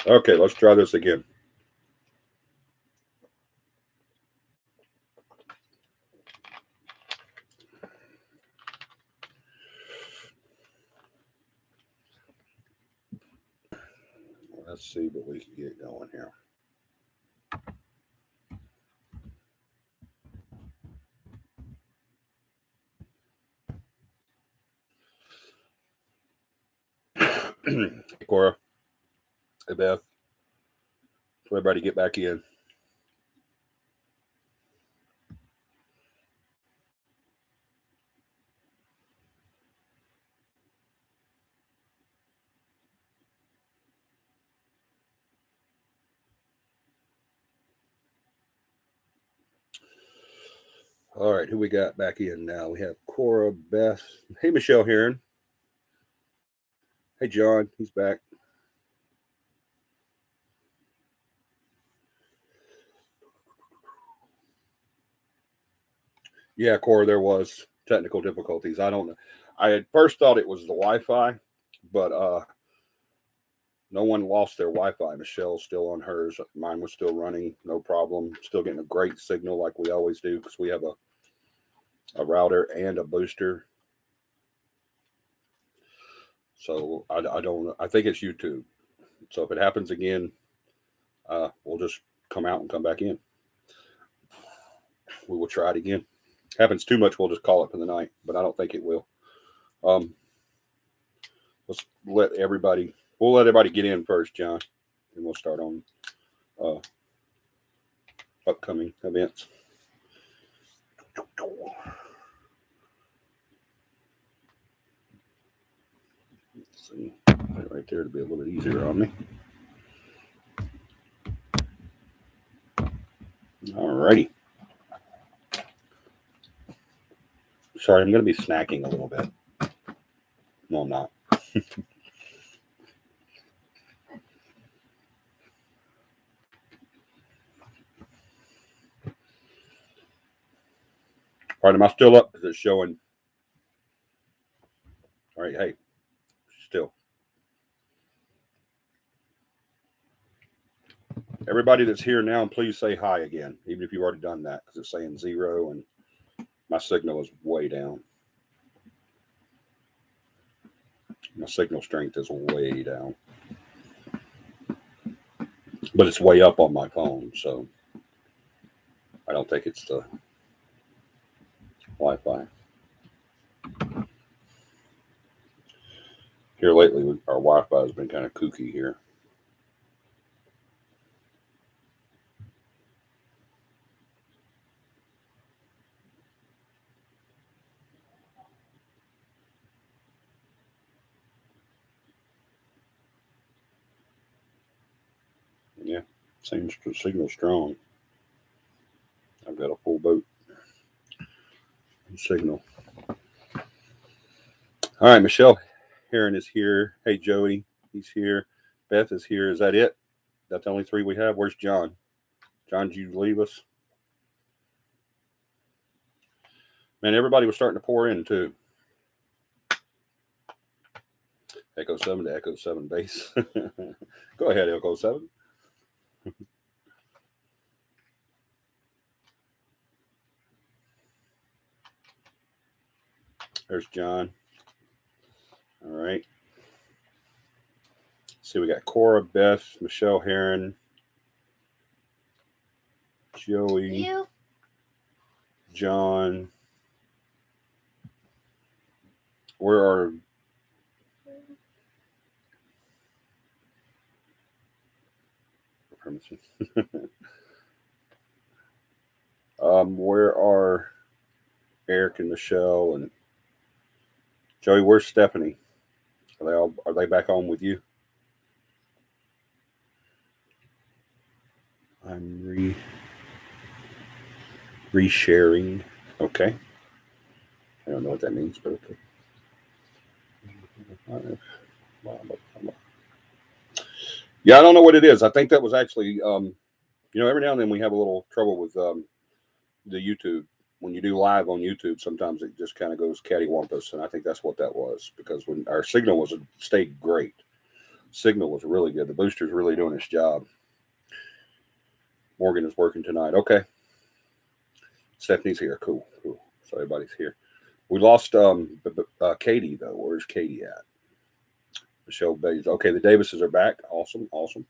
Okay, let's try this again. Let's see what we can get going here. Hey, Cora. Hey, Beth. So everybody get back in. All right, who we got back in now? We have Cora, Beth. Hey, Michelle Heron. Hey, John. He's back. Yeah, Cora, there was technical difficulties. I don't know. I at first thought it was the Wi-Fi, but no one lost their Wi-Fi. Michelle's still on hers. Mine was still running, no problem. Still getting a great signal like we always do because we have a router and a booster. So I don't know. I think it's YouTube. So if it happens again, we'll just come out and come back in. We will try it again. Happens too much, we'll just call it for the night. But I don't think it will. Let's let everybody. We'll let everybody get in first, John, and we'll start on upcoming events. Let's see, right there to be a little bit easier on me. Alrighty. Sorry, I'm going to be snacking a little bit. No, I'm not. All right, am I still up? Is it showing? All right, hey, still. Everybody that's here now, please say hi again, even if you've already done that, because it's saying 0 and my signal is way down. My signal strength is way down. But it's way up on my phone, so I don't think it's the Wi-Fi. Here lately, our Wi-Fi has been kind of kooky here. Yeah, seems to signal strong. I've got a full boat signal. All right, Michelle Heron is here. Hey, Joey, he's here. Beth is here. Is that it? That's the only 3 we have. Where's John? John, did you leave us? Man, everybody was starting to pour in too. Echo 7 to Echo 7 base. Go ahead, Echo 7. There's John. All right. See, we got Cora, Beth, Michelle Heron, Joey, John. Where are where are Eric and Michelle and Joey? Where's Stephanie? Are they back on with you? I'm resharing. Okay. I don't know what that means, but okay. Yeah, I don't know what it is. I think that was actually, every now and then we have a little trouble with the YouTube. When you do live on YouTube, sometimes it just kind of goes cattywampus, and I think that's what that was, because when our signal stayed great. Signal was really good. The booster's really doing its job. Morgan is working tonight. Okay. Stephanie's here. Cool. So everybody's here. We lost Katie, though. Where's Katie at? Michelle Bays. Okay, the Davises are back. Awesome.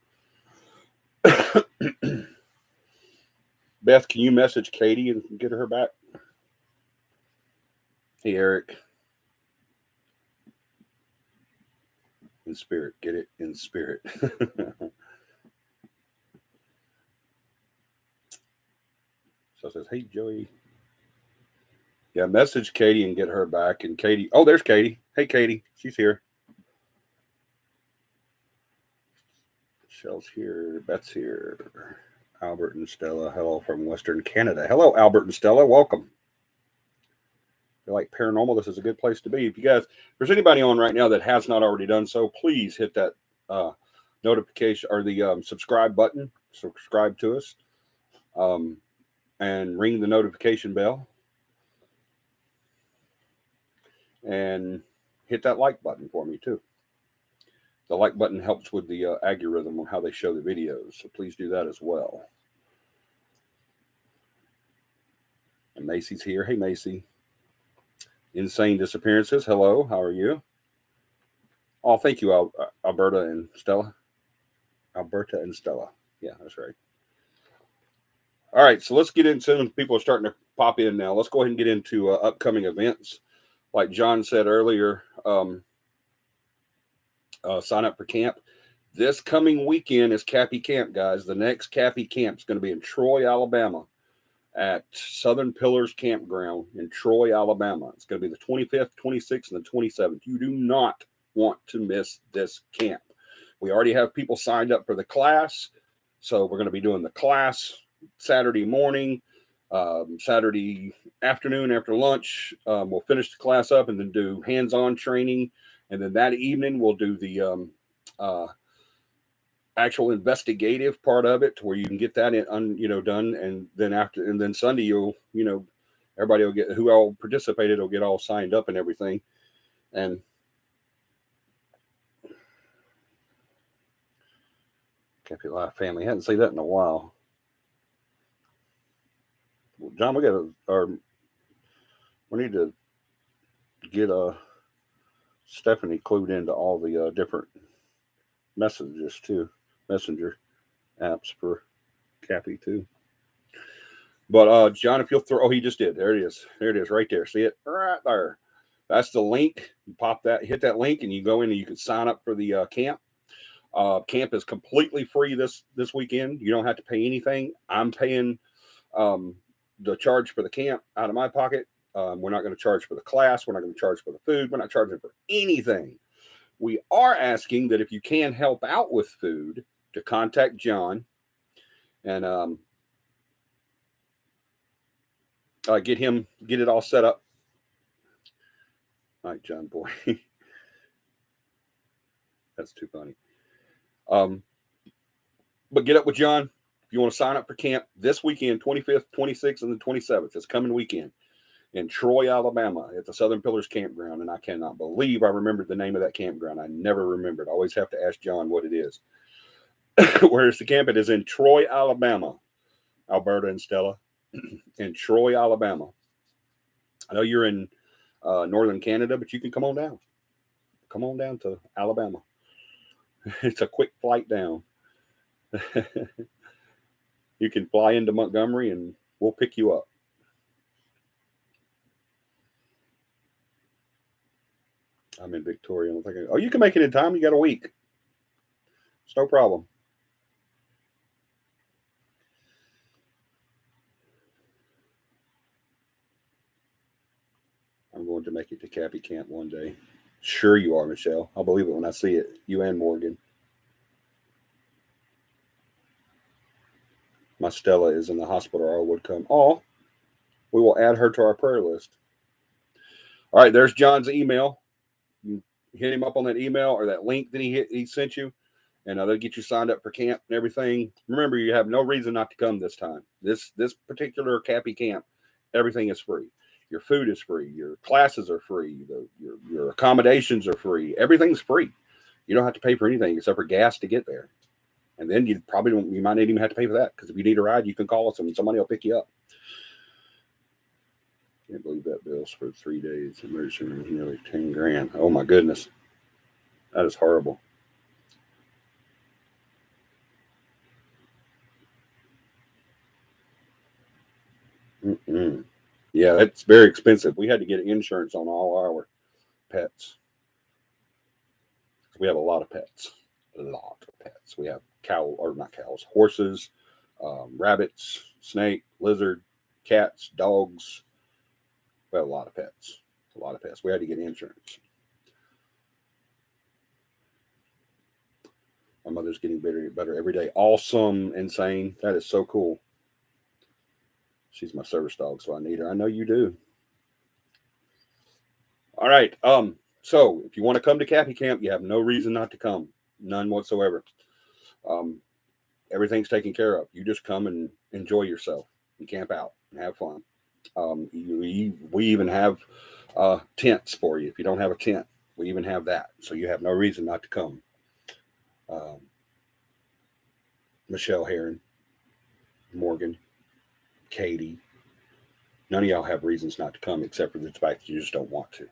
Beth, can you message Katie and get her back? Hey, Eric. In spirit. Get it in spirit. So it says, hey, Joey. Yeah, message Katie and get her back. And Katie, oh, there's Katie. Hey, Katie, she's here. Michelle's here. Beth's here. Albert and Stella, hello from Western Canada. Hello, Albert and Stella. Welcome. If you like paranormal, this is a good place to be. If there's anybody on right now that has not already done so, please hit that notification or the subscribe button. Subscribe to us. And ring the notification bell. And hit that like button for me, too. The like button helps with the algorithm on how they show the videos. So please do that as well. And Macy's here. Hey, Macy. Insane Disappearances. Hello. How are you? Oh, thank you, Alberta and Stella. Alberta and Stella. Yeah, that's right. All right. So let's get into people are starting to pop in now. Let's go ahead and get into upcoming events. Like John said earlier, sign up for camp. This coming weekend is Cappy Camp, guys. The next Cappy Camp is going to be in Troy, Alabama, at Southern Pillars Campground in Troy, Alabama. It's going to be the 25th, 26th, and the 27th. You do not want to miss this camp. We already have people signed up for the class, so we're going to be doing the class Saturday morning, Saturday afternoon after lunch. We'll finish the class up and then do hands-on training. And then that evening, we'll do the actual investigative part of it, to where you can get that done. And then Sunday, everybody will get, who all participated will get all signed up and everything. And Cappy Life family, hadn't seen that in a while. Well, John, we need to get Stephanie clued into all the different messages too, messenger apps for Cappy too. But John, if you'll throw, he just did. There it is right there. See it right there. That's the link. You pop that, hit that link, and you go in and you can sign up for the camp. Camp is completely free this weekend. You don't have to pay anything. I'm paying the charge for the camp out of my pocket. We're not going to charge for the class. We're not going to charge for the food. We're not charging for anything. We are asking that if you can help out with food, to contact John and get it all set up. All right, John boy. That's too funny. But get up with John if you want to sign up for camp this weekend, 25th, 26th, and the 27th. This coming weekend in Troy, Alabama, at the Southern Pillars Campground. And I cannot believe I remembered the name of that campground. I never remembered. I always have to ask John what it is. Where's the camp? It is in Troy, Alabama. Alberta and Stella. In Troy, Alabama. I know you're in northern Canada, but you can come on down. Come on down to Alabama. It's a quick flight down. You can fly into Montgomery and we'll pick you up. I'm in Victoria. I'm thinking, oh, you can make it in time. You got a week. It's no problem. I'm going to make it to Cappy Camp one day. Sure you are, Michelle. I'll believe it when I see it. You and Morgan. My Stella is in the hospital, or I would come. Oh, we will add her to our prayer list. All right, there's John's email. You hit him up on that email or that link that he sent you, and they'll get you signed up for camp and everything. Remember, you have no reason not to come this time. This particular Cappy Camp, everything is free. Your food is free. Your classes are free. Your accommodations are free. Everything's free. You don't have to pay for anything except for gas to get there. And then you might not even have to pay for that, because if you need a ride, you can call us and somebody will pick you up. Can't believe that bill's for 3 days. Emergency room, nearly 10 grand. Oh my goodness. That is horrible. Mm-mm. Yeah, it's very expensive. We had to get insurance on all our pets. We have a lot of pets. A lot of pets. We have horses, rabbits, snake, lizard, cats, dogs. We have a lot of pets. A lot of pets. We had to get insurance. My mother's getting better every day. Awesome. Insane. That is so cool. She's my service dog, so I need her. I know you do. All right. So if you want to come to Cappy Camp, you have no reason not to come. None whatsoever. Everything's taken care of. You just come and enjoy yourself and camp out and have fun. We even have tents for you. If you don't have a tent, we even have that. So you have no reason not to come. Michelle Heron, Morgan, Katie, none of y'all have reasons not to come except for the fact that you just don't want to.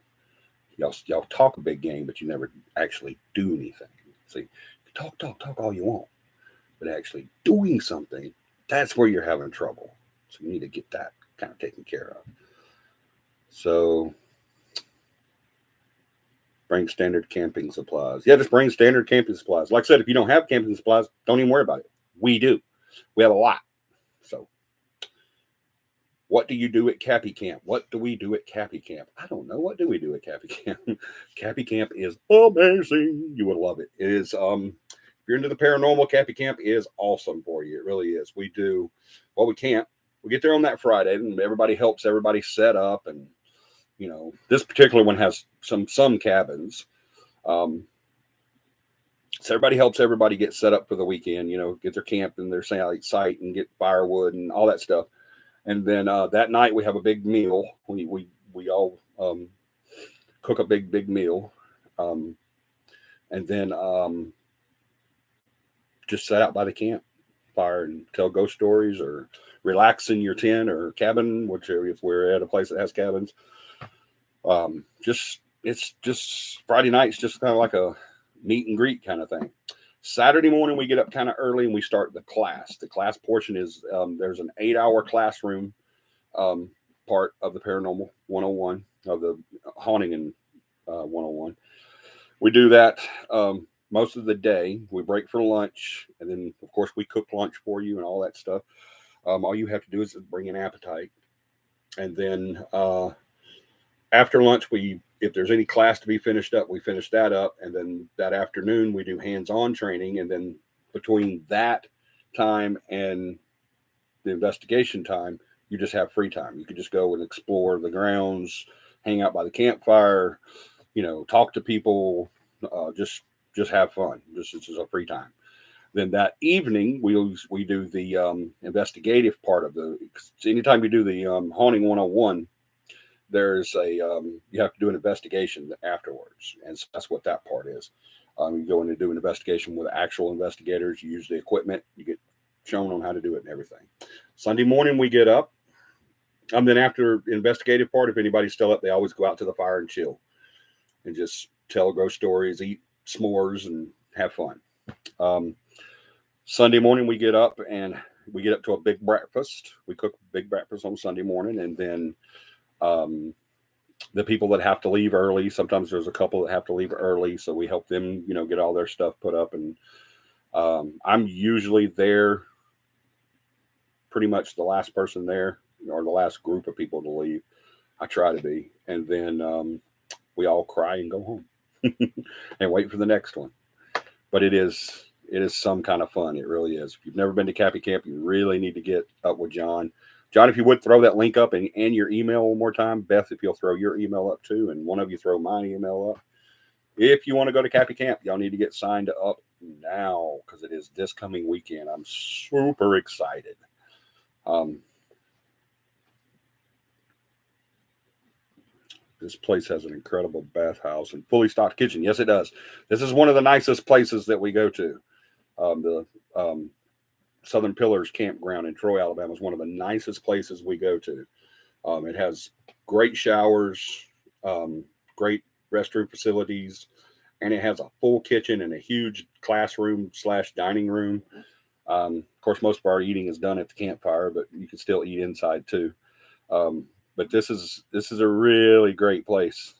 Y'all talk a big game, but you never actually do anything. See, talk all you want, but actually doing something, that's where you're having trouble. So you need to get that kind of taken care of. So bring standard camping supplies. Yeah, just bring standard camping supplies. Like I said, if you don't have camping supplies, don't even worry about it. We do. We have a lot. So what do you do at Cappy Camp? What do we do at Cappy Camp? I don't know. What do we do at Cappy Camp? Cappy Camp is amazing. You would love it. It is, if you're into the paranormal, Cappy Camp is awesome for you. It really is. We do, well, we can't. We get there on that Friday, and everybody helps everybody set up. And, you know, this particular one has some cabins. So everybody helps everybody get set up for the weekend, you know, get their camp and their site and get firewood and all that stuff. And then that night we have a big meal. We all cook a big meal, and then just sit out by the campfire and tell ghost stories or relax in your tent or cabin, whichever, if we're at a place that has cabins. It's just Friday night's just kind of like a meet and greet kind of thing. Saturday morning we get up kind of early and we start the class. The class portion is there's an 8-hour classroom part of the Paranormal 101, of the Haunting and 101. We do that most of the day. We break for lunch, and then of course we cook lunch for you and all that stuff. All you have to do is bring an appetite, and then after lunch, if there's any class to be finished up, we finish that up. And then that afternoon, we do hands-on training. And then between that time and the investigation time, you just have free time. You can just go and explore the grounds, hang out by the campfire, you know, talk to people, just have fun. This is a free time. Then that evening, we do the investigative part of anytime you do the Haunting 101, there's you have to do an investigation afterwards. And so that's what that part is. You go in and do an investigation with actual investigators. You use the equipment. You get shown on how to do it and everything. Sunday morning, we get up. And then after the investigative part, if anybody's still up, they always go out to the fire and chill and just tell ghost stories, eat s'mores, and have fun. Sunday morning, we get up and we get up to a big breakfast. We cook big breakfast on Sunday morning. And then the people that have to leave early, sometimes there's a couple that have to leave early, so we help them, you know, get all their stuff put up. And I'm usually there pretty much the last person there, or the last group of people to leave. I try to be. And then we all cry and go home and wait for the next one. But it is some kind of fun. It really is. If you've never been to Cappy Camp, you really need to get up with John. John, if you would throw that link up and your email one more time. Beth, if you'll throw your email up too, and one of you throw my email up. If you want to go to Cappy Camp, y'all need to get signed up now, because it is this coming weekend. I'm super excited. This place has an incredible bathhouse and fully stocked kitchen. Yes, it does. This is one of the nicest places that we go to. The Southern Pillars Campground in Troy, Alabama is one of the nicest places we go to. It has great showers, great restroom facilities, and it has a full kitchen and a huge classroom / dining room. Of course, most of our eating is done at the campfire, but you can still eat inside too. But this is a really great place.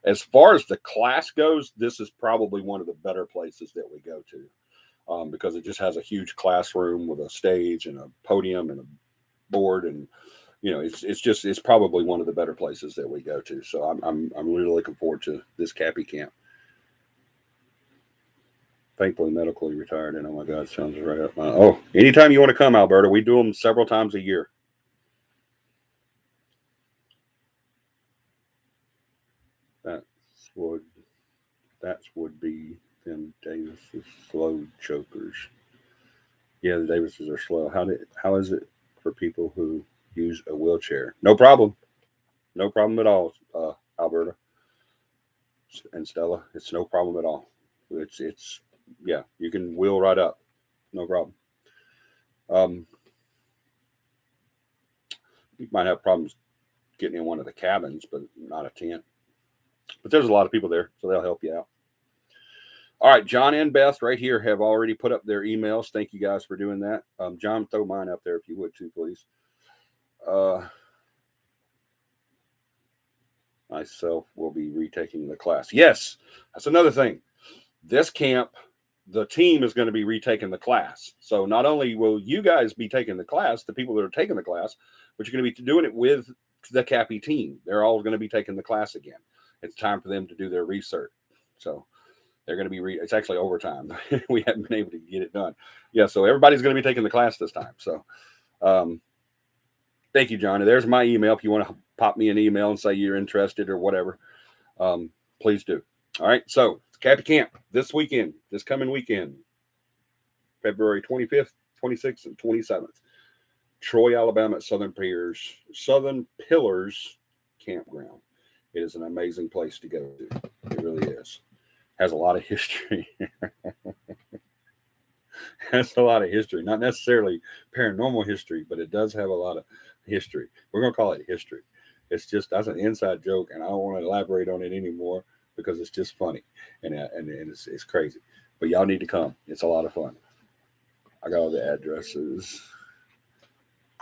As far as the class goes, this is probably one of the better places that we go to. Because it just has a huge classroom with a stage and a podium and a board, and it's probably one of the better places that we go to. So I'm really looking forward to this Cappy Camp. Thankfully, medically retired, and oh my God, sounds right up my. Anytime you want to come, Alberta, we do them several times a year. That would be them Davises slow chokers. Yeah, the Davises are slow. How is it for people who use a wheelchair? No problem. No problem at all, Alberta and Stella. It's no problem at all. It's yeah, you can wheel right up. No problem. You might have problems getting in one of the cabins, but not a tent. But there's a lot of people there, so they'll help you out. All right, John and Beth right here have already put up their emails. Thank you guys for doing that. John, throw mine up there if you would too, please. Myself will be retaking the class. Yes, that's another thing. This camp, the team is going to be retaking the class. So not only will you guys be taking the class, the people that are taking the class, but you're going to be doing it with the CAPI team. They're all going to be taking the class again. It's time for them to do their research. So they're going to be, it's actually overtime. We haven't been able to get it done. Yeah, so everybody's going to be taking the class this time. So thank you, John. There's my email. If you want to pop me an email and say you're interested or whatever, please do. All right, so Cappy Camp this coming weekend, February 25th, 26th, and 27th. Troy, Alabama at Southern Pillars Campground. It is an amazing place to go to. It really is. Has a lot of history. Has a lot of history. Not necessarily paranormal history, but it does have a lot of history. We're going to call it history. It's just, that's an inside joke, and I don't want to elaborate on it anymore because it's just funny and it's crazy. But y'all need to come. It's a lot of fun. I got all the addresses.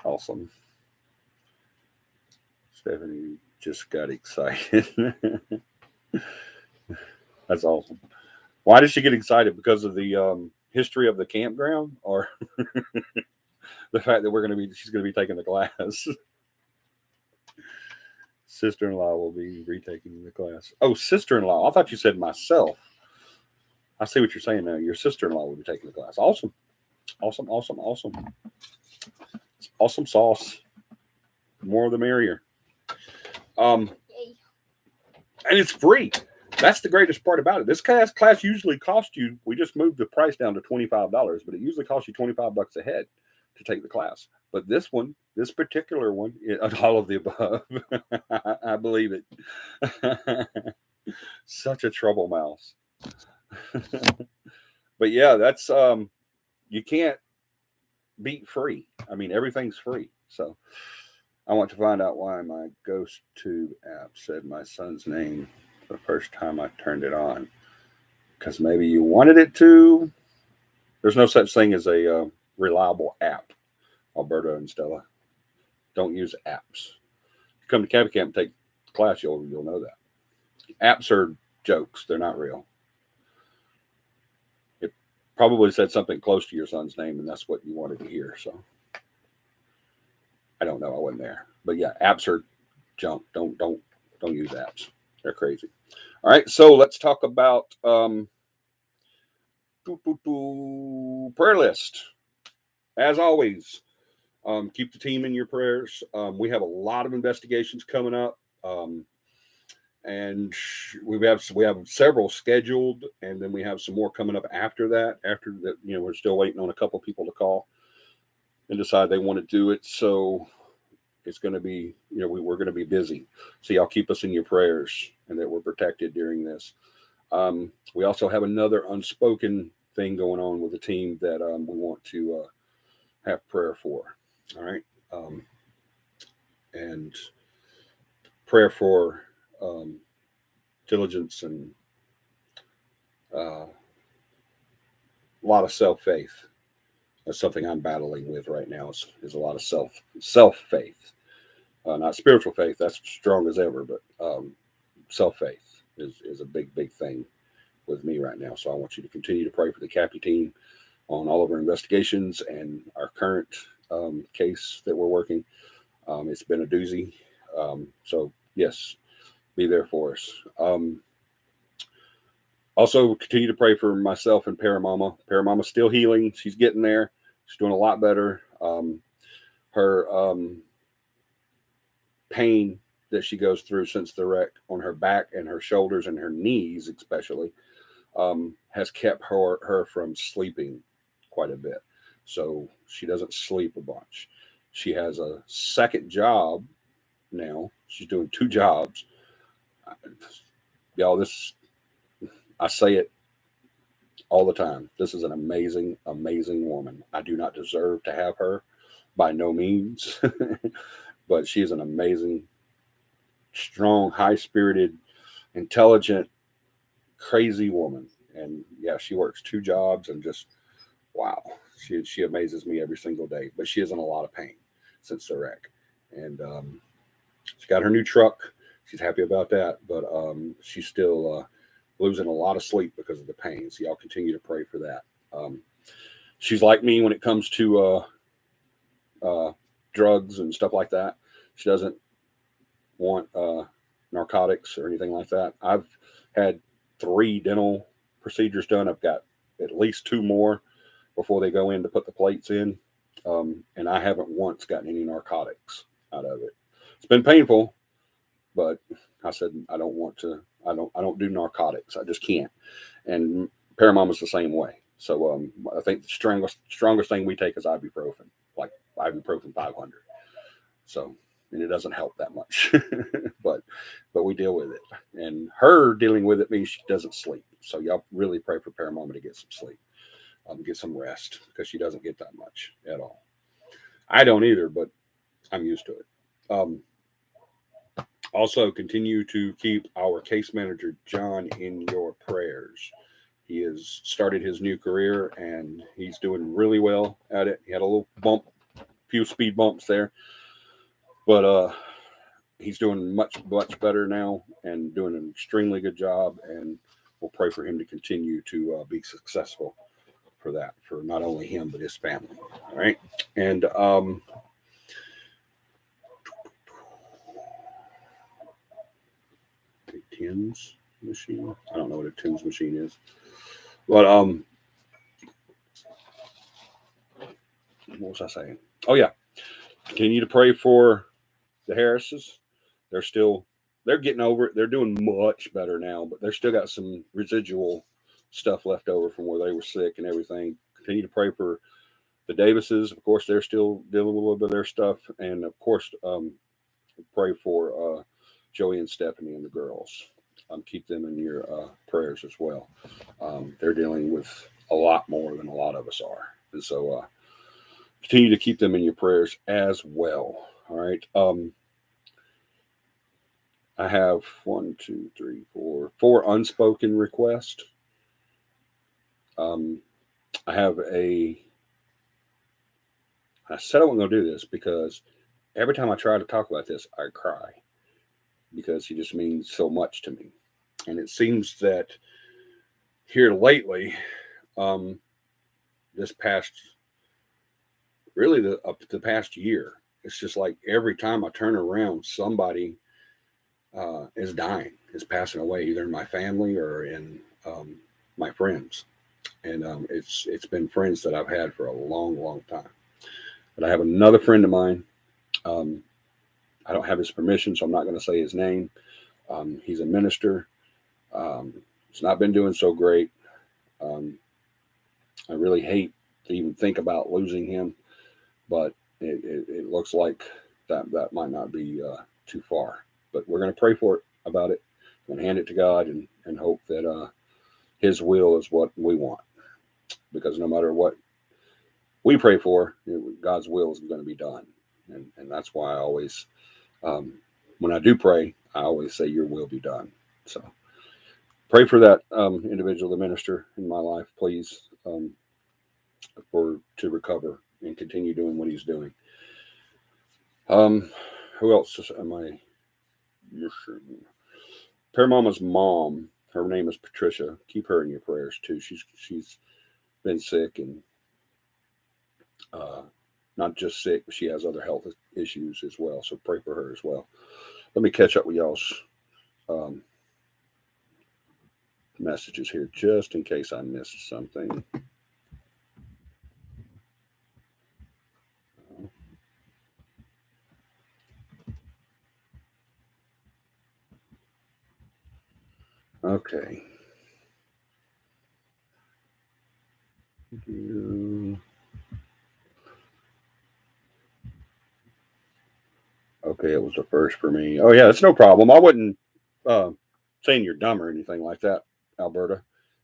Awesome. Stephanie just got excited. That's awesome. Why did she get excited? Because of the history of the campground, or the fact that she's going to be taking the class? Sister-in-law will be retaking the class. Oh, sister-in-law. I thought you said myself. I see what you're saying now. Your sister-in-law will be taking the class. Awesome. Awesome, awesome, awesome. Awesome sauce. More the merrier. And it's free. That's the greatest part about it. This class usually costs you, we just moved the price down to $25, but it usually costs you $25 a head to take the class. But this particular one, all of the above, I believe it. Such a trouble mouse. But yeah, that's, you can't beat free. I mean, everything's free. So I want to find out why my Ghost Tube app said my son's name the first time I turned it on. Because maybe you wanted it to. There's no such thing as a reliable app, Alberta and Stella. Don't use apps. If you come to Cappy Camp and take the class, you'll know that. Apps are jokes. They're not real. It probably said something close to your son's name, and that's what you wanted to hear. So I don't know. I wasn't there. But yeah, apps are junk. Don't use apps. They're crazy. All right, so let's talk about prayer list. As always, keep the team in your prayers. We have a lot of investigations coming up, and we have several scheduled, and then we have some more coming up after that. After that, we're still waiting on a couple people to call and decide they want to do it. So it's going to be, we're going to be busy. So y'all keep us in your prayers and that we're protected during this. We also have another unspoken thing going on with the team that we want to have prayer for. All right. And prayer for diligence and a lot of self-faith. That's something I'm battling with right now is a lot of self-faith. Not spiritual faith, that's strong as ever, but self-faith is a big thing with me right now. So I want you to continue to pray for the Cappy team on all of our investigations and our current case that we're working. It's been a doozy. So yes, be there for us. Also, continue to pray for myself and Paramama. Paramama's still healing. She's getting there. She's doing a lot better. Her pain that she goes through since the wreck on her back and her shoulders and her knees especially has kept her from sleeping quite a bit. So she doesn't sleep a bunch. She has a second job now. She's doing 2 jobs. Y'all, I say it all the time. This is an amazing, amazing woman. I do not deserve to have her by no means, but she is an amazing, strong, high-spirited, intelligent, crazy woman. And yeah, she works 2 jobs and just, wow, she amazes me every single day. But she is in a lot of pain since the wreck. And she got her new truck. She's happy about that, but she's still losing a lot of sleep because of the pain. So y'all continue to pray for that. She's like me when it comes to drugs and stuff like that. She doesn't want narcotics or anything like that. I've had 3 dental procedures done. I've got at least 2 more before they go in to put the plates in. And I haven't once gotten any narcotics out of it. It's been painful, but I said, I don't do narcotics. I just can't. And Paramama's the same way. So I think the strongest thing we take is ibuprofen, like ibuprofen 500. So, and it doesn't help that much, but we deal with it. And her dealing with it means she doesn't sleep. So y'all really pray for Paramama to get some sleep, get some rest, because she doesn't get that much at all. I don't either, but I'm used to it. Also, continue to keep our case manager, John, in your prayers. He has started his new career, and he's doing really well at it. He had a little few speed bumps there, but he's doing much better now and doing an extremely good job, and we'll pray for him to continue to be successful for that, for not only him, but his family. All right. And TINS machine. I don't know what a TINS machine is, but what was I saying? Oh yeah, continue to pray for the Harrises. They're getting over it. They're doing much better now, but they're still got some residual stuff left over from where they were sick and everything. Continue to pray for the Davises. Of course, they're still dealing with a little bit of their stuff, and of course, pray for Joey and Stephanie and the girls. Keep them in your prayers as well. They're dealing with a lot more than a lot of us are. And so continue to keep them in your prayers as well. All right. I have 4 unspoken requests. I said I wasn't going to do this because every time I try to talk about this, I cry, because he just means so much to me. And it seems that here lately, this past, really the past year, it's just like every time I turn around, somebody is dying, is passing away, either in my family or in my friends. And it's been friends that I've had for a long time. But I have another friend of mine. I don't have his permission, so I'm not going to say his name. He's a minister. He's not been doing so great. I really hate to even think about losing him, but it looks like that might not be too far. But we're going to pray for it about it and hand it to God and hope that His will is what we want. Because no matter what we pray for, God's will is going to be done. And that's why I always, when I do pray, I always say, your will be done. So pray for that individual, the minister in my life, please, to recover and continue doing what he's doing. Who else am I missing? Paramama's mom, her name is Patricia. Keep her in your prayers too. She's been sick and not just sick, but she has other health issues as well. So pray for her as well. Let me catch up with y'all's messages here just in case I missed something. Okay. Okay, it was the first for me. Oh yeah, it's no problem. I wasn't saying you're dumb or anything like that, Alberta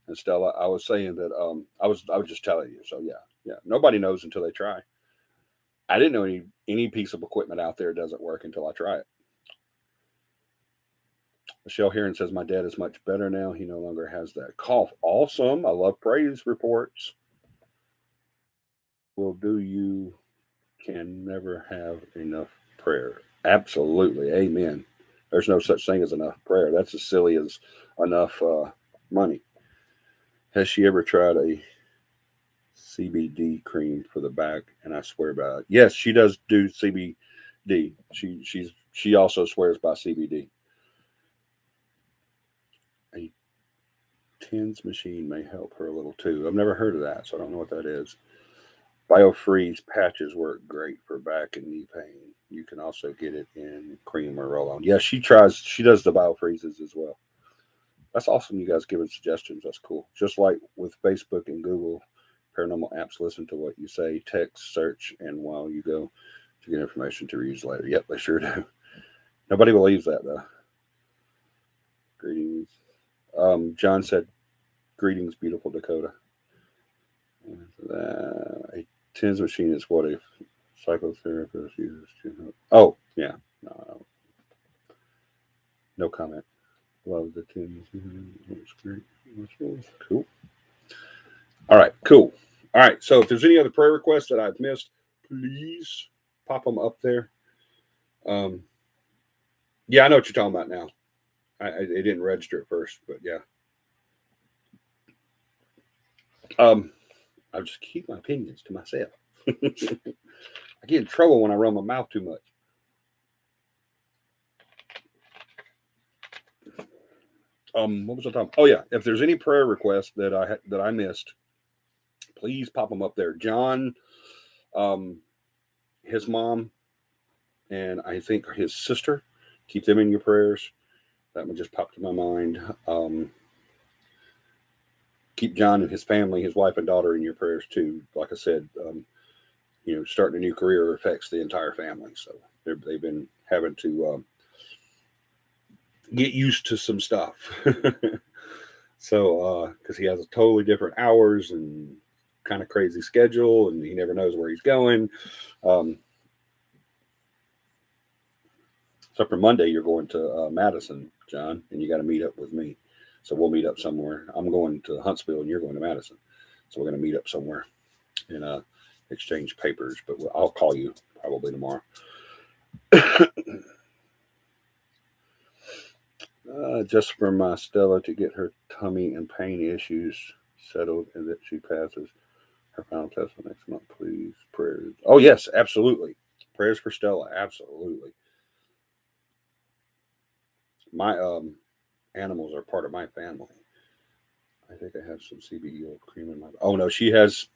and Stella. I was saying that I was just telling you. So yeah. Nobody knows until they try. I didn't know any piece of equipment out there doesn't work until I try it. Michelle Heron says my dad is much better now. He no longer has that cough. Awesome. I love praise reports. Will do you can never have enough prayer. Absolutely. Amen. There's no such thing as enough prayer. That's as silly as enough money. Has she ever tried a CBD cream for the back? And I swear by it. Yes, she does do CBD. She also swears by CBD. A TENS machine may help her a little too. I've never heard of that, so I don't know what that is. BioFreeze patches work great for back and knee pain. You can also get it in cream or roll-on. Yeah, she does the BioFreezes as well. That's awesome. You guys giving suggestions. That's cool. Just like with Facebook and Google paranormal apps, listen to what you say, text, search, and while you go to get information to reuse later. Yep, they sure do. Nobody believes that though. Greetings. John said, greetings, beautiful Dakota. A TENS machine is what a psychotherapist uses to help. Oh, yeah. No comment. Love the TENS. That's great. Cool. All right, cool. All right, so if there's any other prayer requests that I've missed, please pop them up there. Yeah, I know what you're talking about now. It didn't register at first, but yeah. I just keep my opinions to myself. I get in trouble when I run my mouth too much. What was I talking about? Oh yeah, if there's any prayer requests that I missed, please pop them up there. John, his mom, and I think his sister, keep them in your prayers. That one just popped to my mind. Keep John and his family, his wife and daughter, in your prayers too. Like I said, starting a new career affects the entire family, so they've been having to get used to some stuff. So, because he has a totally different hours and kind of crazy schedule, and he never knows where he's going. So for Monday, you're going to Madison, John, and you got to meet up with me. So we'll meet up somewhere. I'm going to Huntsville, and you're going to Madison. So we're going to meet up somewhere and exchange papers. But I'll call you probably tomorrow. Just for my Stella to get her tummy and pain issues settled and that she passes her final test next month, please. Prayers. Oh, yes, absolutely. Prayers for Stella. Absolutely. My animals are part of my family. I think I have some CBD oil cream in my. Oh, no, she has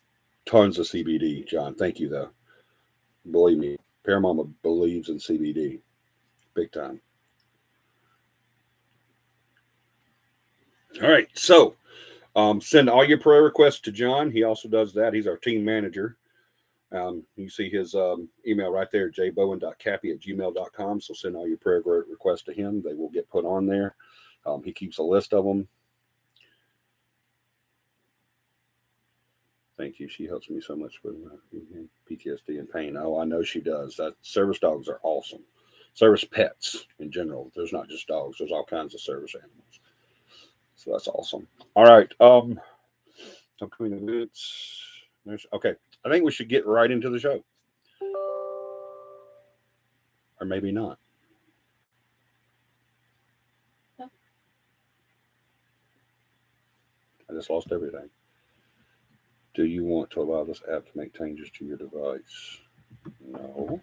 tons of CBD, John. Thank you, though. Believe me, Paramama believes in CBD big time. All right, so send all your prayer requests to John. He also does that. He's our team manager. You see his email right there, jbowen.cappy@gmail.com. So send all your prayer requests to him. They will get put on there. He keeps a list of them. Thank you. She helps me so much with PTSD and pain. Oh, I know she does. That service dogs are awesome. Service pets in general. There's not just dogs. There's all kinds of service animals. So that's awesome. All right. Upcoming events. Okay. I think we should get right into the show. Or maybe not. No. I just lost everything. Do you want to allow this app to make changes to your device? No.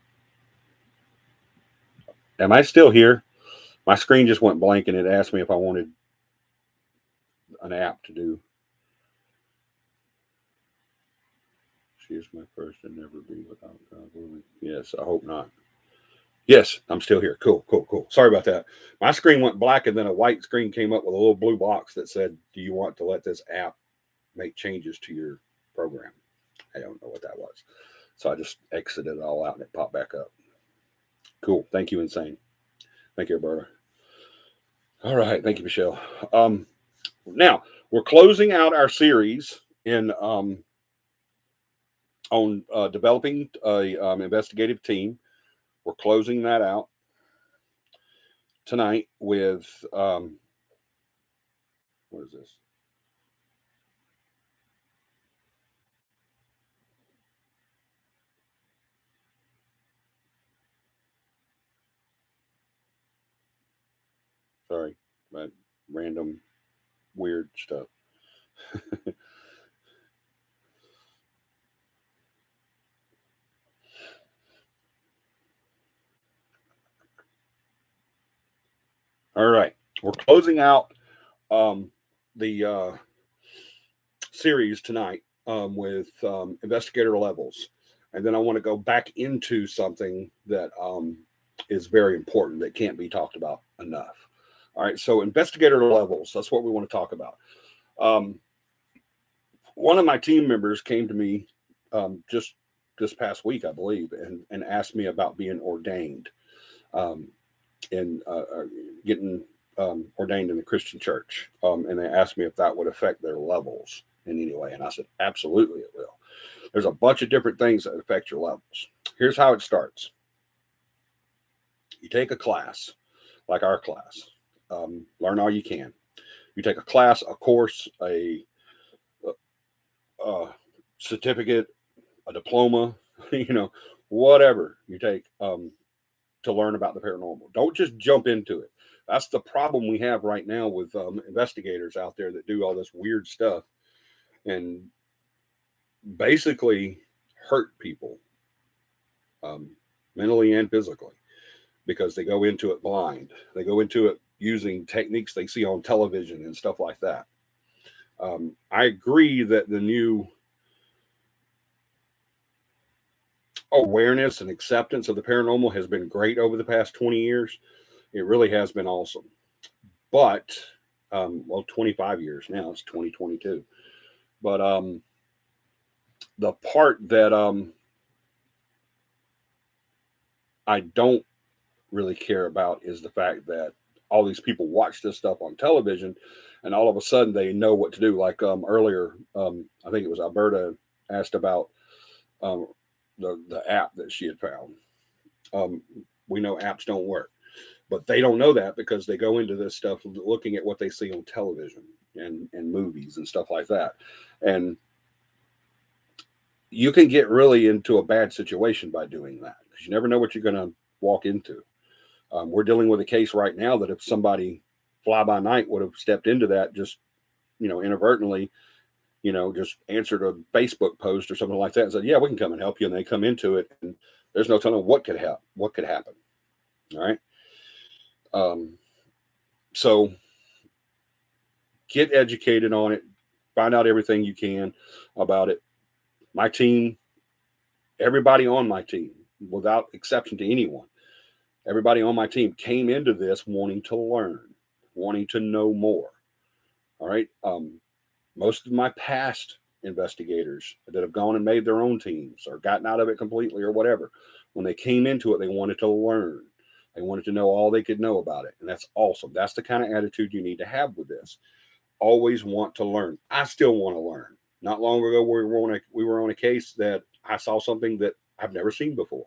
Am I still here? My screen just went blank and it asked me if I wanted an app to do. She is my first and never be without God willing. Yes, I hope not. Yes, I'm still here. Cool. Sorry about that. My screen went black and then a white screen came up with a little blue box that said, do you want to let this app make changes to your program? I don't know what that was. So I just exited it all out and it popped back up. Cool. Thank you, Insane. Thank you, Roberta. All right. Thank you, Michelle. Now, we're closing out our series in on developing an investigative team. We're closing that out tonight with what is this? Sorry, my random weird stuff. All right, we're closing out the series tonight with investigator levels, and then I want to go back into something that is very important that can't be talked about enough. All right, so investigator levels, that's what we want to talk about. One of my team members came to me just this past week, I believe, and asked me about being ordained and getting ordained in the Christian church. And they asked me if that would affect their levels in any way. And I said, absolutely it will. There's a bunch of different things that affect your levels. Here's how it starts. You take a class, like our class, learn all you can. You take a class, a course, a certificate, a diploma, whatever you take to learn about the paranormal. Don't just jump into it. That's the problem we have right now with investigators out there that do all this weird stuff and basically hurt people mentally and physically because they go into it blind. They go into it using techniques they see on television and stuff like that. I agree that the new awareness and acceptance of the paranormal has been great over the past 20 years. It really has been awesome. But, 25 years now, it's 2022. But the part that I don't really care about is the fact that all these people watch this stuff on television and all of a sudden they know what to do. Like earlier, I think it was Alberta asked about the app that she had found. We know apps don't work, but they don't know that because they go into this stuff looking at what they see on television and movies and stuff like that. And you can get really into a bad situation by doing that because you never know what you're going to walk into. We're dealing with a case right now that if somebody fly by night would have stepped into that just, inadvertently, just answered a Facebook post or something like that and said, yeah, we can come and help you. And they come into it and there's no telling what could happen. All right. So get educated on it, find out everything you can about it. My team, everybody on my team, without exception to anyone, everybody on my team came into this wanting to learn, wanting to know more. All right. Most of my past investigators that have gone and made their own teams or gotten out of it completely or whatever. When they came into it, they wanted to learn. They wanted to know all they could know about it. And that's awesome. That's the kind of attitude you need to have with this. Always want to learn. I still want to learn. Not long ago, we were on a case that I saw something that I've never seen before.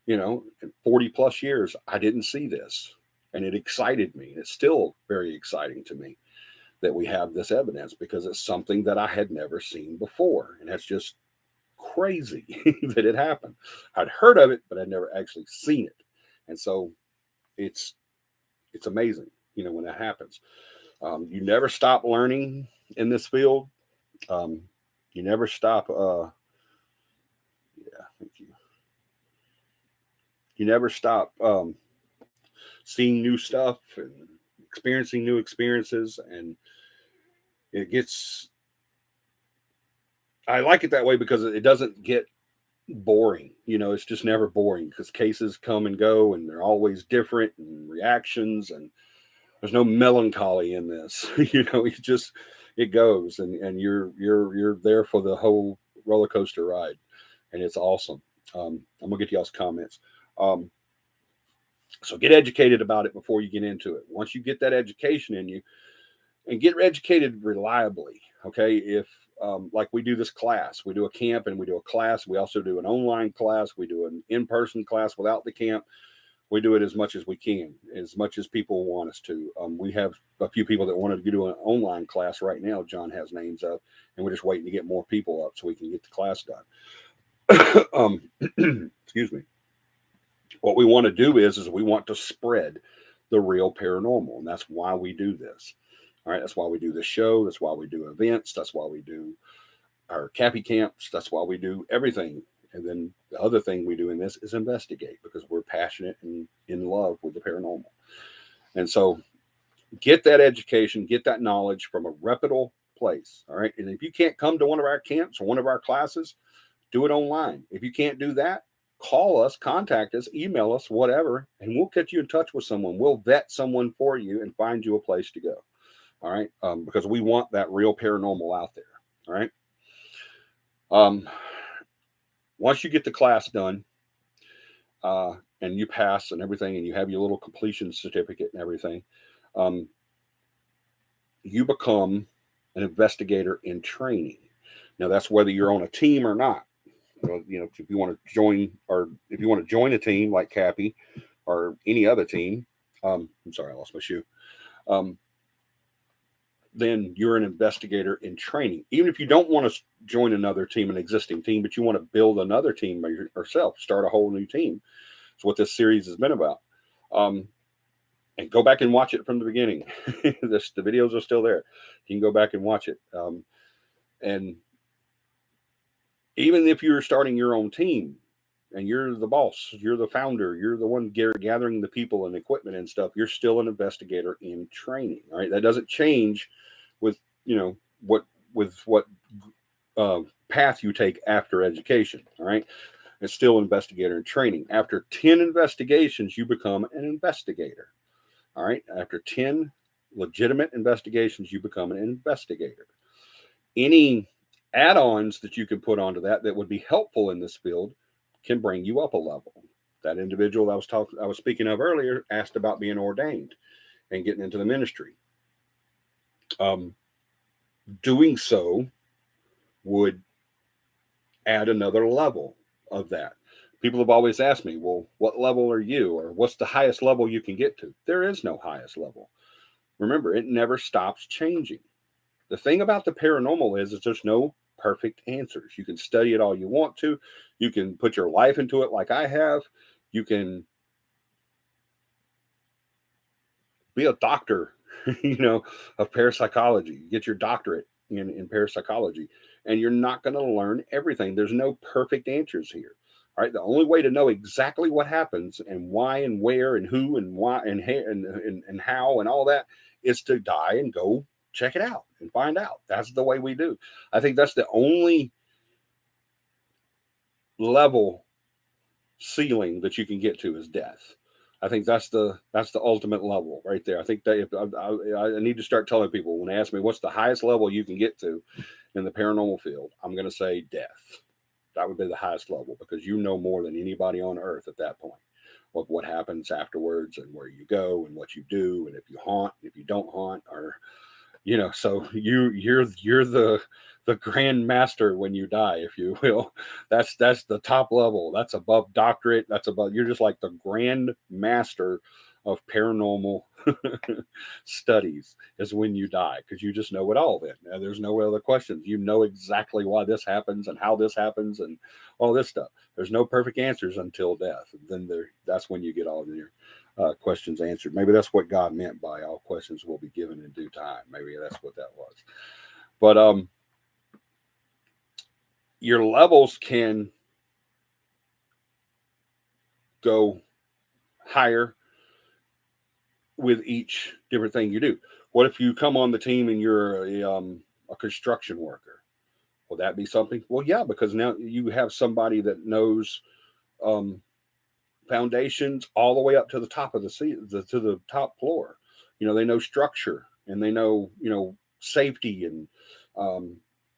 You know, in 40 plus years, I didn't see this. And it excited me. It's still very exciting to me that we have this evidence because it's something that I had never seen before. And that's just crazy that it happened. I'd heard of it, but I'd never actually seen it. And so it's amazing, you know, when that happens. You never stop learning in this field. You never stop. Thank you. You never stop seeing new stuff and experiencing new experiences. And I like it that way because it doesn't get boring. You know, it's just never boring because cases come and go and they're always different and reactions, and there's no melancholy in this. You know, it goes and you're there for the whole roller coaster ride, and it's awesome. I'm gonna get to y'all's comments. So get educated about it before you get into it. Once you get that education in you, and get educated reliably. Okay, if like we do this class, we do a camp and we do a class. We also do an online class. We do an in-person class without the camp. We do it as much as we can, as much as people want us to. We have a few people that wanted to do an online class right now. John has names of, and we're just waiting to get more people up so we can get the class done. Excuse me. What we want to do is we want to spread the real paranormal, and that's why we do this. All right, that's why we do this show. That's why we do events. That's why we do our Cappy Camps. That's why we do everything. And then the other thing we do in this is investigate because we're passionate and in love with the paranormal. And so get that education, get that knowledge from a reputable place. All right. And if you can't come to one of our camps or one of our classes, do it online. If you can't do that, call us, contact us, email us, whatever, and we'll get you in touch with someone. We'll vet someone for you and find you a place to go. All right. Because we want that real paranormal out there. All right. Once you get the class done and you pass and everything, and you have your little completion certificate and everything, you become an investigator in training. Now, that's whether you're on a team or not. You know, if you want to join a team like Cappy or any other team, I'm sorry, I lost my shoe. Then you're an investigator in training. Even if you don't want to join another team, an existing team, but you want to build another team by yourself, start a whole new team. That's what this series has been about. And go back and watch it from the beginning. The videos are still there. You can go back and watch it. And even if you're starting your own team and you're the boss, you're the founder, you're the one gathering the people and equipment and stuff, you're still an investigator in training. All right. That doesn't change with, you know, what path you take after education. All right. It's still investigator in training. After 10 investigations, you become an investigator. All right. After 10 legitimate investigations, you become an investigator. Any add-ons that you can put onto that would be helpful in this field can bring you up a level. That individual I was speaking of earlier asked about being ordained and getting into the ministry. Doing so would add another level of that. People have always asked me, well, what level are you? Or what's the highest level you can get to? There is no highest level. Remember, it never stops changing. The thing about the paranormal is there's no perfect answers. You can study it all you want to. You can put your life into it like I have. You can be a doctor, you know, of parapsychology. Get your doctorate in parapsychology. And you're not going to learn everything. There's no perfect answers here. All right. The only way to know exactly what happens and why and where and who and why and how and all that is to die and go check it out and find out. That's the way we do. I think that's the only level ceiling that you can get to is death. I think that's the ultimate level right there. I think that I need to start telling people when they ask me what's the highest level you can get to, in the paranormal field, I'm going to say death. That would be the highest level, because you know more than anybody on earth at that point of what happens afterwards and where you go and what you do and if you haunt, if you don't haunt, or so you're the grand master when you die, if you will. That's the top level. That's above doctorate. That's above. You're just like the grand master of paranormal studies is when you die, because you just know it all. Then and there's no other questions. You know exactly why this happens and how this happens and all this stuff. There's no perfect answers until death. And then that's when you get all your questions answered. Maybe that's what God meant by all questions will be given in due time. Maybe that's what that was. But your levels can go higher with each different thing you do. What if you come on the team and you're a construction worker? Will that be something? Well, yeah, because now you have somebody that knows foundations all the way up to the top of to the top floor. They know structure, and they know safety, and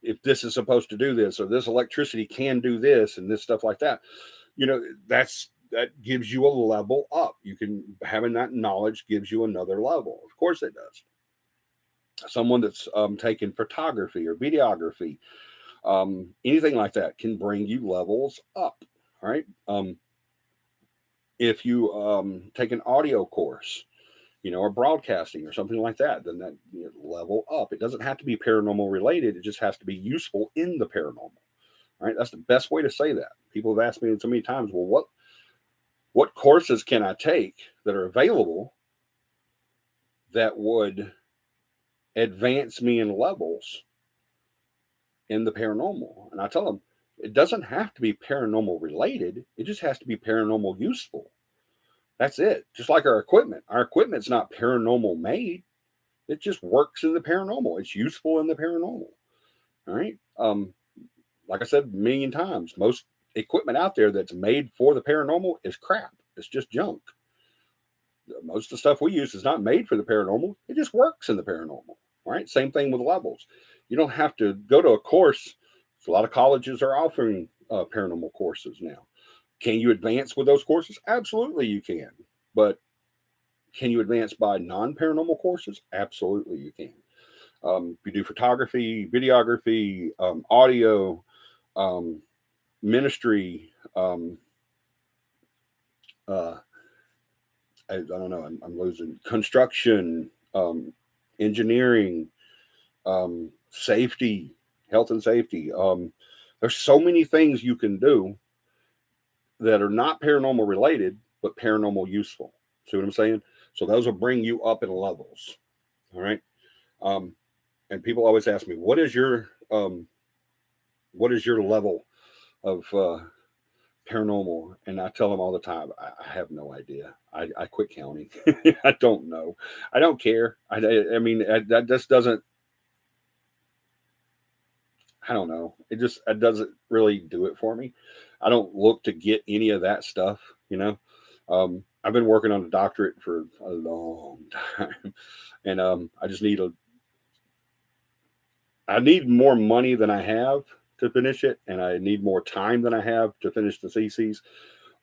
if this is supposed to do this, or this electricity can do this, and this stuff like that. That gives you a level up. Having that knowledge gives you another level. Of course it does. Someone that's taken photography or videography, anything like that, can bring you levels up. All right. If you take an audio course, or broadcasting or something like that, then that level up. It doesn't have to be paranormal related. It just has to be useful in the paranormal. All right. That's the best way to say that. People have asked me so many times, well, what courses can I take that are available that would advance me in levels in the paranormal? And I tell them, it doesn't have to be paranormal related. It just has to be paranormal useful. That's it. Just like our equipment. Our equipment's not paranormal made. It just works in the paranormal. It's useful in the paranormal. All right. Like I said a million times, most equipment out there that's made for the paranormal is crap. It's just junk. Most of the stuff we use is not made for the paranormal. It just works in the paranormal. All right. Same thing with levels. You don't have to go to a course. A lot of colleges are offering paranormal courses now. Can you advance with those courses? Absolutely, you can. But can you advance by non-paranormal courses? Absolutely, you can. If you do photography, videography, audio, ministry, I don't know. I'm losing construction, engineering, safety, health and safety. There's so many things you can do that are not paranormal related, but paranormal useful. See what I'm saying? So those will bring you up in levels. All right. And people always ask me, what is your level of paranormal? And I tell them all the time, I have no idea. I quit counting. I don't know. I don't care. I mean, that just doesn't, I don't know. It doesn't really do it for me. I don't look to get any of that stuff, I've been working on a doctorate for a long time, and I need more money than I have to finish it, and I need more time than I have to finish the theses.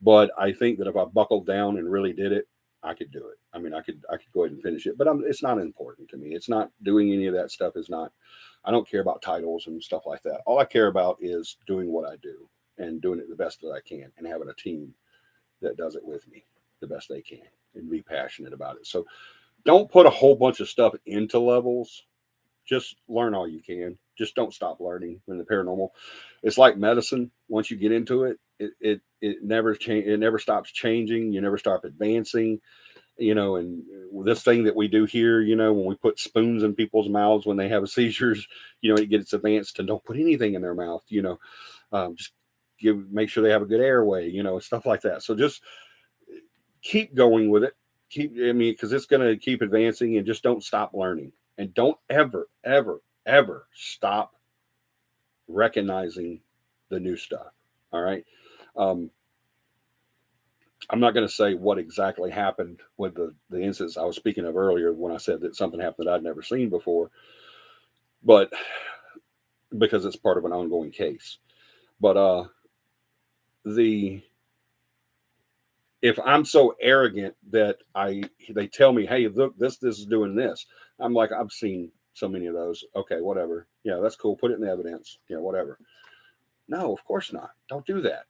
But I think that if I buckled down and really did it, I could do it. I mean, I could go ahead and finish it, but it's not important to me. It's not doing any of that stuff. I don't care about titles and stuff like that. All I care about is doing what I do and doing it the best that I can, and having a team that does it with me the best they can and be passionate about it. So don't put a whole bunch of stuff into levels. Just learn all you can. Just don't stop learning in the paranormal. It's like medicine. Once you get into it, it never stops changing. You never stop advancing. And this thing that we do here, when we put spoons in people's mouths when they have seizures, it gets advanced to don't put anything in their mouth. Just make sure they have a good airway. Stuff like that. So just keep going with it. Because it's going to keep advancing, and just don't stop learning. And don't ever, ever, ever stop recognizing the new stuff. All right. I'm not going to say what exactly happened with the instance I was speaking of earlier when I said that something happened that I'd never seen before. But because it's part of an ongoing case. But if I'm so arrogant that they tell me, hey, look, this is doing this, I'm like, I've seen so many of those. Okay, whatever. Yeah, that's cool. Put it in the evidence. Yeah, whatever. No, of course not. Don't do that.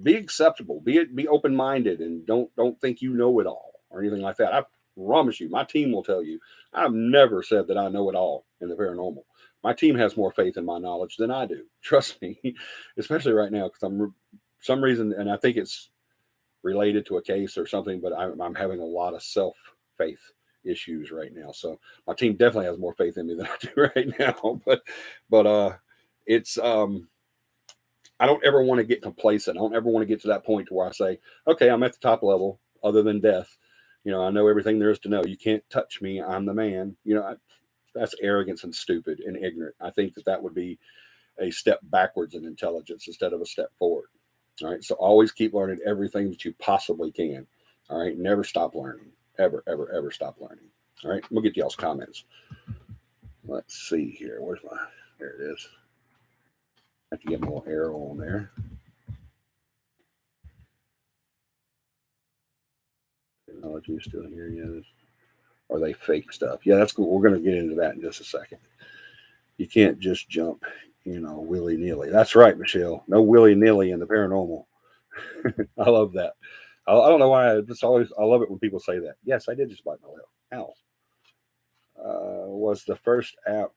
Be acceptable. Be open minded, and don't think you know it all or anything like that. I promise you, my team will tell you. I've never said that I know it all in the paranormal. My team has more faith in my knowledge than I do. Trust me, especially right now because I'm some reason, and I think it's related to a case or something. But I'm having a lot of self faith issues right now. So my team definitely has more faith in me than I do right now. But it's I don't ever want to get complacent. I don't ever want to get to that point to where I say, okay, I'm at the top level other than death. I know everything there is to know. You can't touch me. I'm the man. That's arrogance and stupid and ignorant. I think that would be a step backwards in intelligence instead of a step forward. All right. So always keep learning everything that you possibly can. All right. Never stop learning. Ever, ever, ever stop learning. All right. We'll get to y'all's comments. Let's see here. There it is. I have to get my little arrow on there. Technology is still here. Yeah. Are they fake stuff? Yeah, that's cool. We're going to get into that in just a second. You can't just jump, willy nilly. That's right, Michelle. No willy nilly in the paranormal. I love that. I don't know why. I love it when people say that. Yes, I did just bite my lip. Ow. Was the first app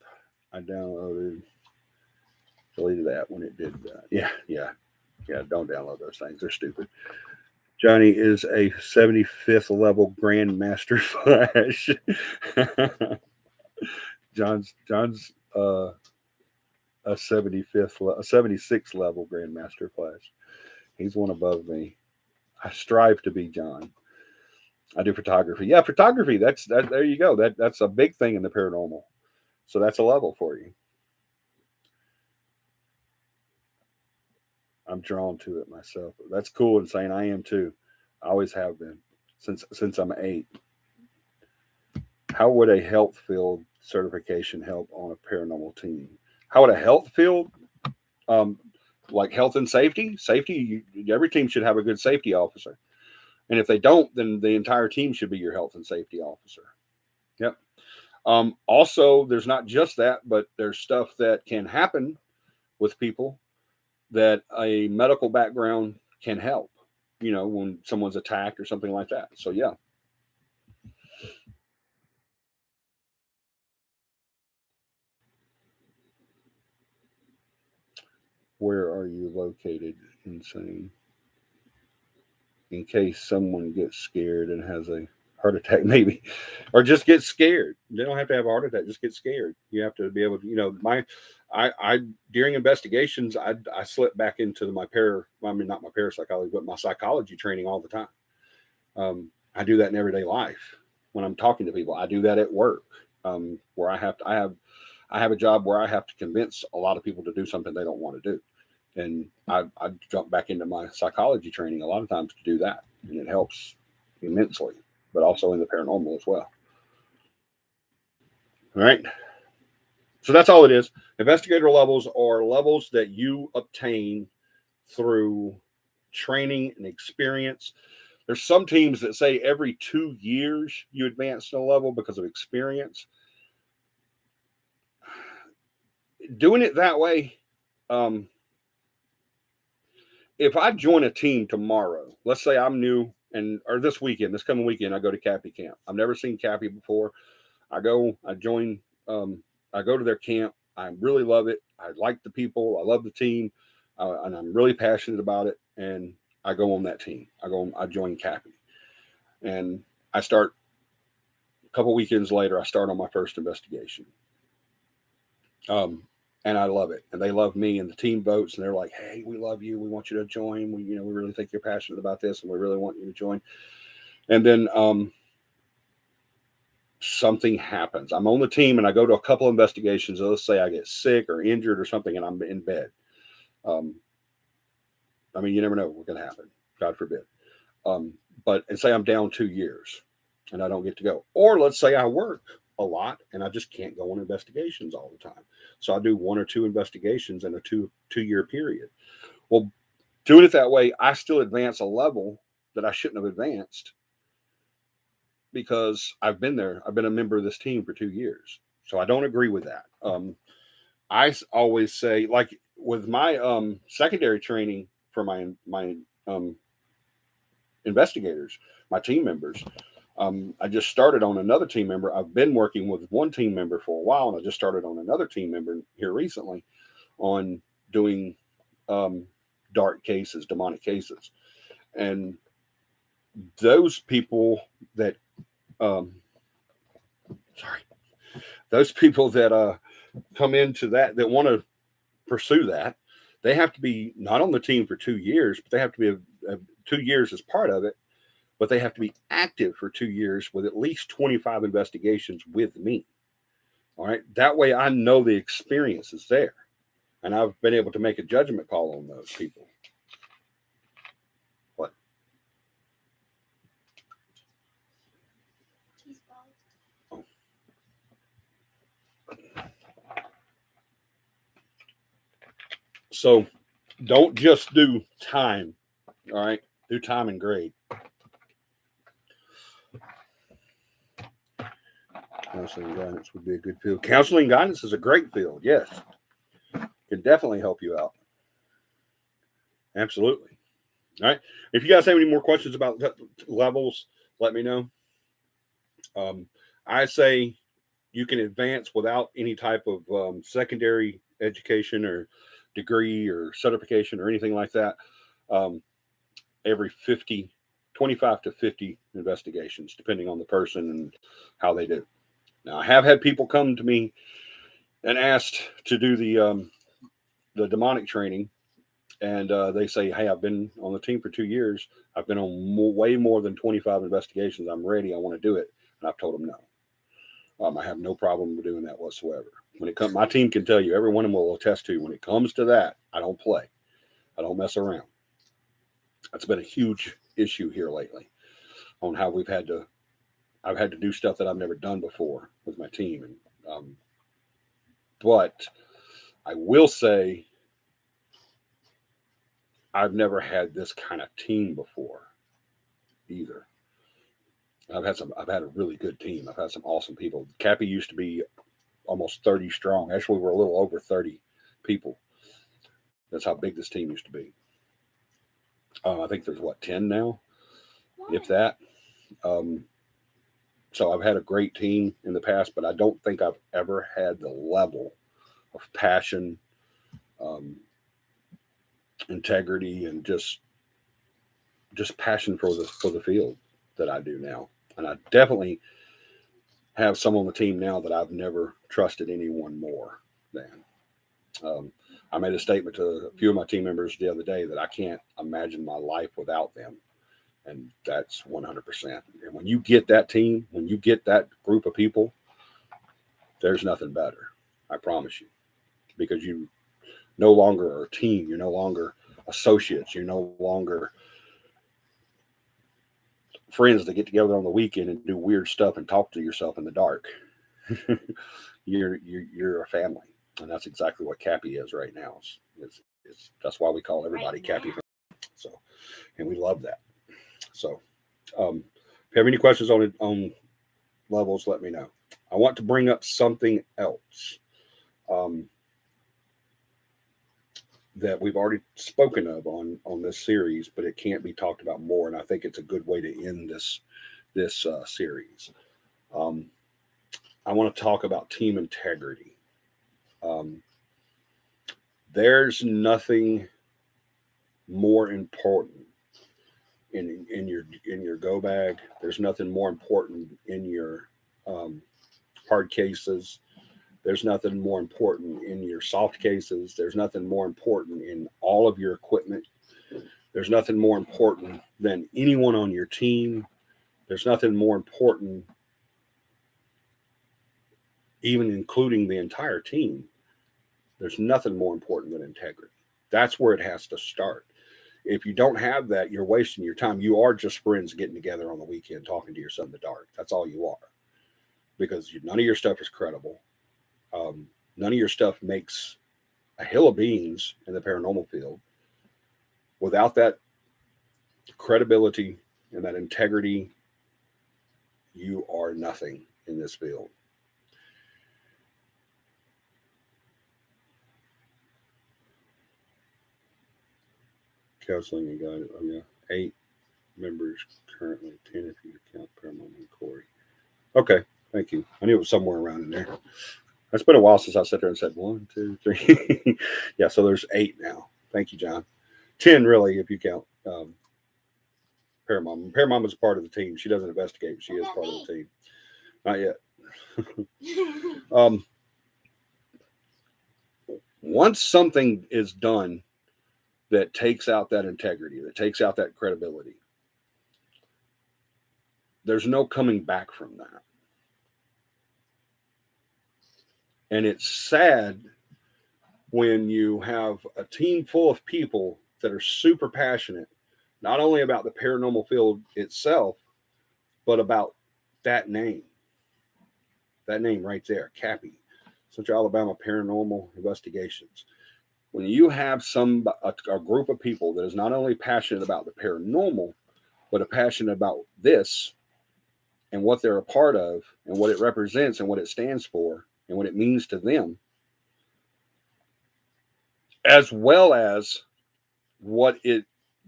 I downloaded. Deleted that when it did. Yeah. Don't download those things. They're stupid. Johnny is a 75th level Grandmaster Flash. John's a 76th level Grandmaster Flash. He's one above me. I strive to be John. I do photography. Yeah, photography. That's that. There you go. That's a big thing in the paranormal. So that's a level for you. I'm drawn to it myself. That's cool and saying I am too. I always have been since I'm 8. How would a health field certification help on a paranormal team? How would a health field, like health and safety? Every team should have a good safety officer. And if they don't, then the entire team should be your health and safety officer. Yep. Also, there's not just that, but there's stuff that can happen with people that a medical background can help, when someone's attacked or something like that. So, yeah. Where are you located? Insane. In case someone gets scared and has a heart attack, maybe, or just get scared. They don't have to have a heart attack; just get scared. You have to be able to, I during investigations, I slip back into not my parapsychology, but my psychology training all the time. I do that in everyday life when I'm talking to people. I do that at work, where I have a job where I have to convince a lot of people to do something they don't want to do. And I jump back into my psychology training a lot of times to do that. And it helps immensely, but also in the paranormal as well. All right. So that's all it is. Investigator levels are levels that you obtain through training and experience. There's some teams that say every 2 years you advance to a level because of experience. Doing it that way, if I join a team tomorrow, let's say I'm new, or this coming weekend, I go to Cappy Camp. I've never seen Cappy before. I join, I go to their camp. I really love it. I like the people. I love the team, and I'm really passionate about it. And I go on that team. I join Cappy, and I start a couple weekends later. I start on my first investigation. And I love it, and they love me, and the team votes, and they're like, "Hey, we love you. We want you to join. We really think you're passionate about this, and we really want you to join." And then something happens. I'm on the team, and I go to a couple investigations. Let's say I get sick or injured or something, and I'm in bed. You never know what's going to happen. God forbid. And say I'm down 2 years, and I don't get to go. Or let's say I work a lot, and I just can't go on investigations all the time. So I do 1 or 2 investigations in a two-year period. Well, doing it that way, I still advance a level that I shouldn't have advanced because I've been there. I've been a member of this team for 2 years. So I don't agree with that. I always say, like with my secondary training for my investigators, my team members, I just started on another team member. I've been working with one team member for a while, and I just started on another team member here recently on doing dark cases, demonic cases. And those people that, those people that come into that want to pursue that, they have to be not on the team for 2 years, but they have to be 2 years as part of it, but they have to be active for 2 years with at least 25 investigations with me. All right. That way I know the experience is there, and I've been able to make a judgment call on those people. What? Oh. So don't just do time. All right. Do time and grade. Counseling and guidance would be a good field. Counseling and guidance is a great field. Yes. Can definitely help you out. Absolutely. All right. If you guys have any more questions about levels, let me know. I say you can advance without any type of secondary education or degree or certification or anything like that. Every 25 to 50 investigations, depending on the person and how they do. Now, I have had people come to me and asked to do the demonic training, and they say, hey, I've been on the team for 2 years. I've been on way more than 25 investigations. I'm ready. I want to do it. And I've told them no. I have no problem with doing that whatsoever. When it comes, my team can tell you, every one of them will attest to you, when it comes to that, I don't play. I don't mess around. That's been a huge issue here lately on how I've had to do stuff that I've never done before with my team. And, but I will say I've never had this kind of team before either. I've had a really good team. I've had some awesome people. Cappy used to be almost 30 strong. Actually, we're a little over 30 people. That's how big this team used to be. I think there's 10 now, if that. So I've had a great team in the past, but I don't think I've ever had the level of passion, integrity, and just passion for the field that I do now. And I definitely have some on the team now that I've never trusted anyone more than. I made a statement to a few of my team members the other day that I can't imagine my life without them. And that's 100%. And when you get that team, when you get that group of people, there's nothing better. I promise you. Because you no longer are a team. You're no longer associates. You're no longer friends that get together on the weekend and do weird stuff and talk to yourself in the dark. You're a family. And that's exactly what Cappy is right now. That's why we call everybody Cappy. So, and we love that. So, if you have any questions on levels, let me know. I want to bring up something else that we've already spoken of on this series, but it can't be talked about more. And I think it's a good way to end this series. I want to talk about team integrity. There's nothing more important in your go bag. There's nothing more important in your hard cases. There's nothing more important in your soft cases. There's nothing more important in all of your equipment. There's nothing more important than anyone on your team. There's nothing more important, even including the entire team. There's nothing more important than integrity. That's where it has to start. If you don't have that, you're wasting your time. You are just friends getting together on the weekend, talking to yourself in the dark. That's all you are. because none of your stuff is credible. None of your stuff makes a hill of beans in the paranormal field. Without that credibility and that integrity, you are nothing in this field. Counseling and guidance. Oh, yeah. 8 members currently, 10 if you count Paramount and Corey. Okay, thank you. I knew it was somewhere around in there. It's been a while since I sat there and said 1, 2, 3. Yeah, so there's 8 now. Thank you, John. 10 really, if you count Paramount. Paramount is part of the team. She doesn't investigate. She is part of the team. Not yet. Once something is done that takes out that integrity, that takes out that credibility, there's no coming back from that. And it's sad when you have a team full of people that are super passionate, not only about the paranormal field itself, but about that name. That name right there, CAPI, Central Alabama Paranormal Investigations. When you have a group of people that is not only passionate about the paranormal, but are passionate about this and what they're a part of and what it represents and what it stands for and what it means to them, as well as what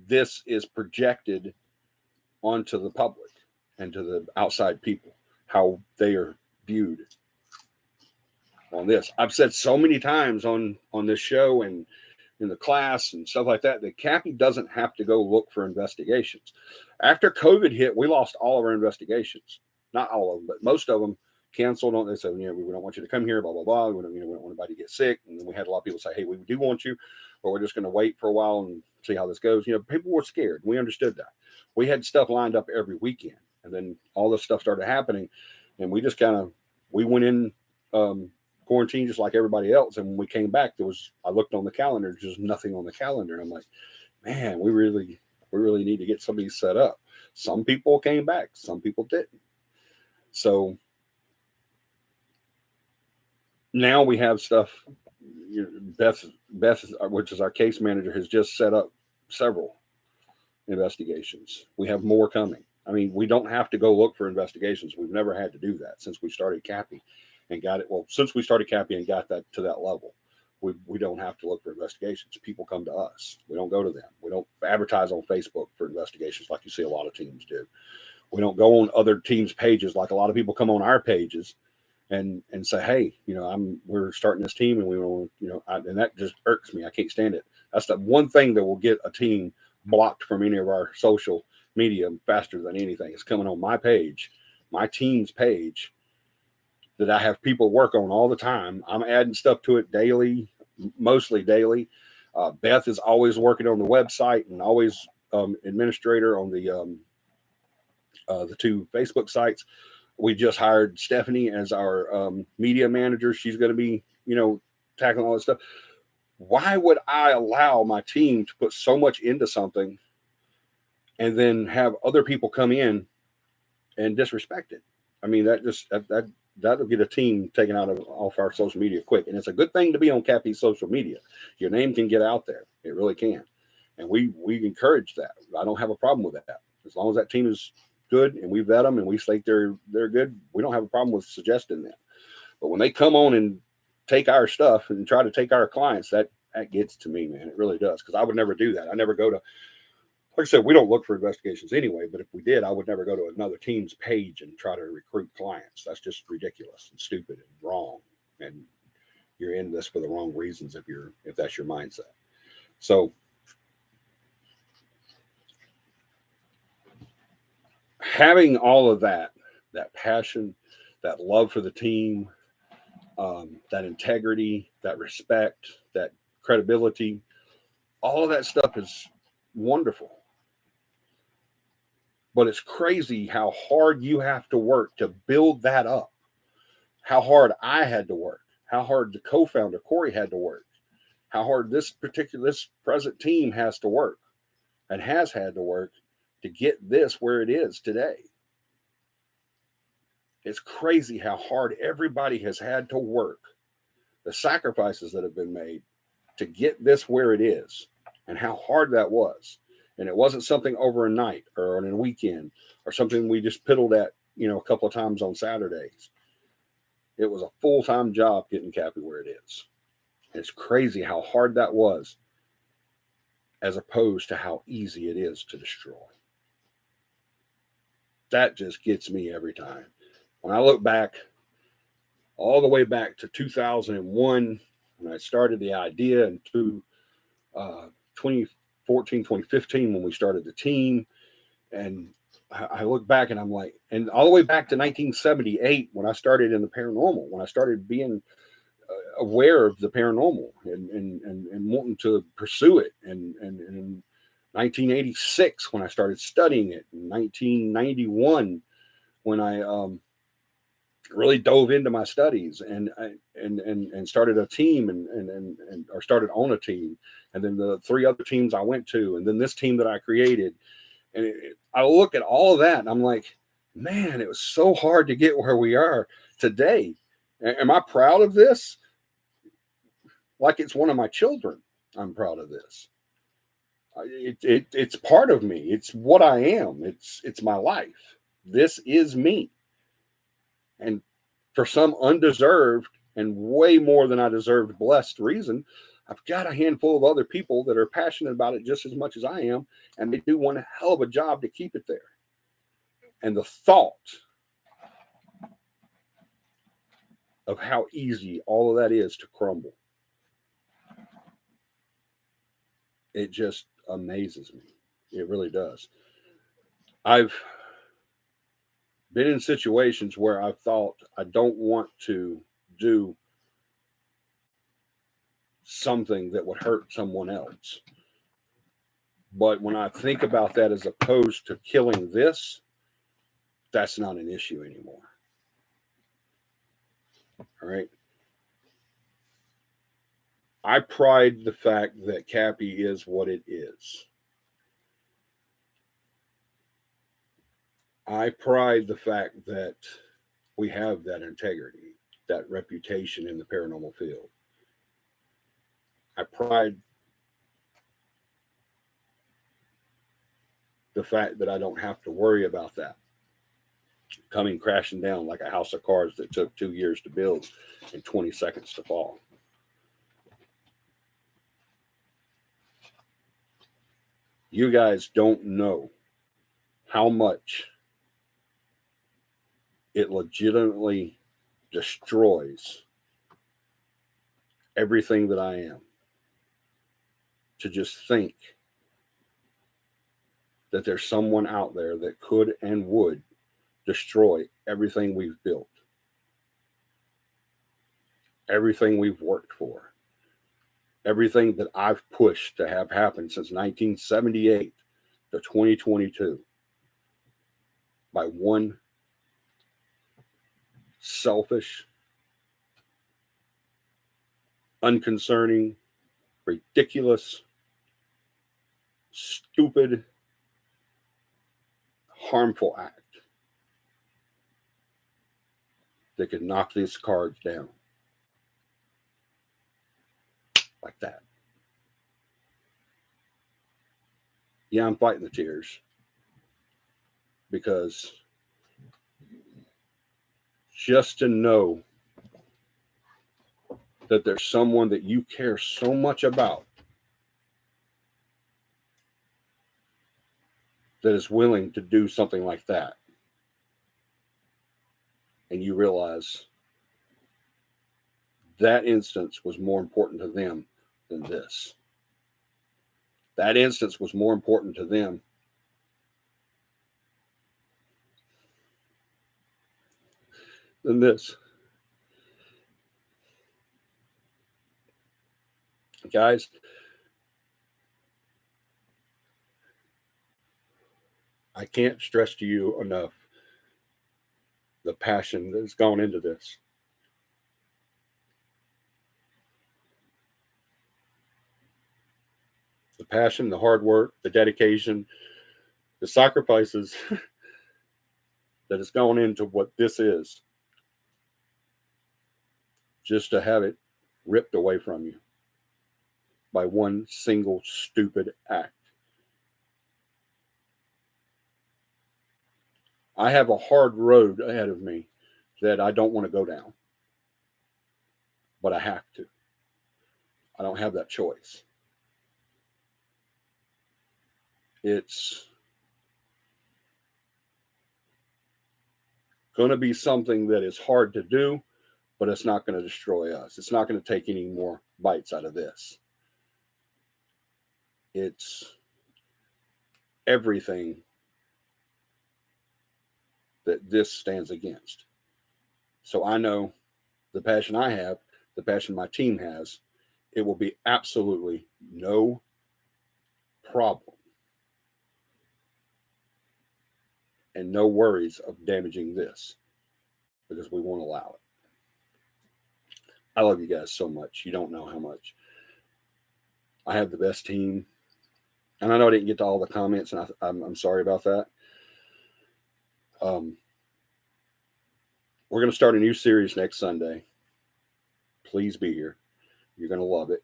this is projected onto the public and to the outside people, how they are viewed on this. I've said so many times on this show and in the class and stuff like that Cappy doesn't have to go look for investigations. After COVID hit, we lost all of our investigations. Not all of them, but most of them canceled on. They said, we don't want you to come here, blah, blah, blah. We don't want anybody to get sick. And then we had a lot of people say, hey, we do want you, but we're just going to wait for a while and see how this goes. People were scared. We understood that. We had stuff lined up every weekend. And then all this stuff started happening. And we just we went in quarantine just like everybody else. And when we came back, I looked on the calendar, just nothing on the calendar. And I'm like, man, we really need to get somebody set up. Some people came back, some people didn't. So now we have stuff. Beth, which is our case manager, has just set up several investigations. We have more coming. I mean, we don't have to go look for investigations. We've never had to do that since we started CAPI and got it. Well, since we started CAPI and got that to that level, we don't have to look for investigations. People come to us. We don't go to them. We don't advertise on Facebook for investigations like you see a lot of teams do. We don't go on other teams' pages like a lot of people come on our pages and say, hey, we're starting this team and we want, and that just irks me. I can't stand it. That's the one thing that will get a team blocked from any of our social media faster than anything. It's coming on my page, my team's page, that I have people work on all the time. I'm adding stuff to it daily, mostly daily. Beth is always working on the website and always administrator on the 2 Facebook sites. We just hired Stephanie as our media manager. She's going to be, tackling all this stuff. Why would I allow my team to put so much into something and then have other people come in and disrespect it? I mean, that'll get a team taken off our social media quick. And it's a good thing to be on Cappy's social media. Your name can get out there. It really can. And we encourage that. I don't have a problem with that. As long as that team is good and we vet them and we think they're good, we don't have a problem with suggesting them. But when they come on and take our stuff and try to take our clients, that gets to me, man. It really does. Because I would never do that. I never go to, like I said, we don't look for investigations anyway, but if we did, I would never go to another team's page and try to recruit clients. That's just ridiculous and stupid and wrong. And you're in this for the wrong reasons if that's your mindset. So having all of that passion, that love for the team, that integrity, that respect, that credibility, all of that stuff is wonderful. But it's crazy how hard you have to work to build that up. How hard I had to work. How hard the co-founder, Corey, had to work. How hard this present team has to work and has had to work to get this where it is today. It's crazy how hard everybody has had to work, the sacrifices that have been made to get this where it is, and how hard that was. And it wasn't something over a night or on a weekend or something we just piddled at, a couple of times on Saturdays. It was a full-time job getting Cappy where it is. It's crazy how hard that was, as opposed to how easy it is to destroy. That just gets me every time. When I look back, all the way back to 2001, when I started the idea, and to 2014, 2015, when we started the team, and I look back and I'm like, and all the way back to 1978, when I started in the paranormal, when I started being aware of the paranormal and wanting to pursue it, and in 1986 when I started studying it, in 1991 when I really dove into my studies and started a team and or started on a team, and then the 3 other teams I went to, and then this team that I created. And I look at all of that and I'm like, man, it was so hard to get where we are today. Am I proud of this? Like it's one of my children. I'm proud of this. It's part of me. It's what I am. It's my life. This is me. And for some undeserved and way more than I deserved blessed reason, I've got a handful of other people that are passionate about it just as much as I am, and they do one hell of a job to keep it there. And the thought of how easy all of that is to crumble, it just amazes me. It really does. I've been in situations where I've thought I don't want to do something that would hurt someone else. But when I think about that as opposed to killing this, that's not an issue anymore. All right. I pride the fact that Cappy is what it is. I pride the fact that we have that integrity, that reputation in the paranormal field. I pride the fact that I don't have to worry about that coming crashing down like a house of cards that took 2 years to build and 20 seconds to fall. You guys don't know how much it legitimately destroys everything that I am to just think that there's someone out there that could and would destroy everything we've built, everything we've worked for, everything that I've pushed to have happen since 1978 to 2022 by one selfish, unconcerning, ridiculous, stupid, harmful act that could knock these cards down like that. Yeah, I'm fighting the tears because just to know that there's someone that you care so much about that is willing to do something like that, and you realize that instance was more important to them than this. That instance was more important to them than this. Guys, I can't stress to you enough the passion that's gone into this. The passion, the hard work, the dedication, the sacrifices that has gone into what this is, just to have it ripped away from you by one single stupid act. I have a hard road ahead of me that I don't want to go down, but I have to. I don't have that choice. It's going to be something that is hard to do, but it's not going to destroy us. It's not going to take any more bites out of this. It's everything that this stands against. So I know the passion I have, the passion my team has, it will be absolutely no problem and no worries of damaging this, because we won't allow it. I love you guys so much. You don't know how much. I have the best team. And I know I didn't get to all the comments, and I'm sorry about that. We're going to start a new series next Sunday. Please be here. You're going to love it.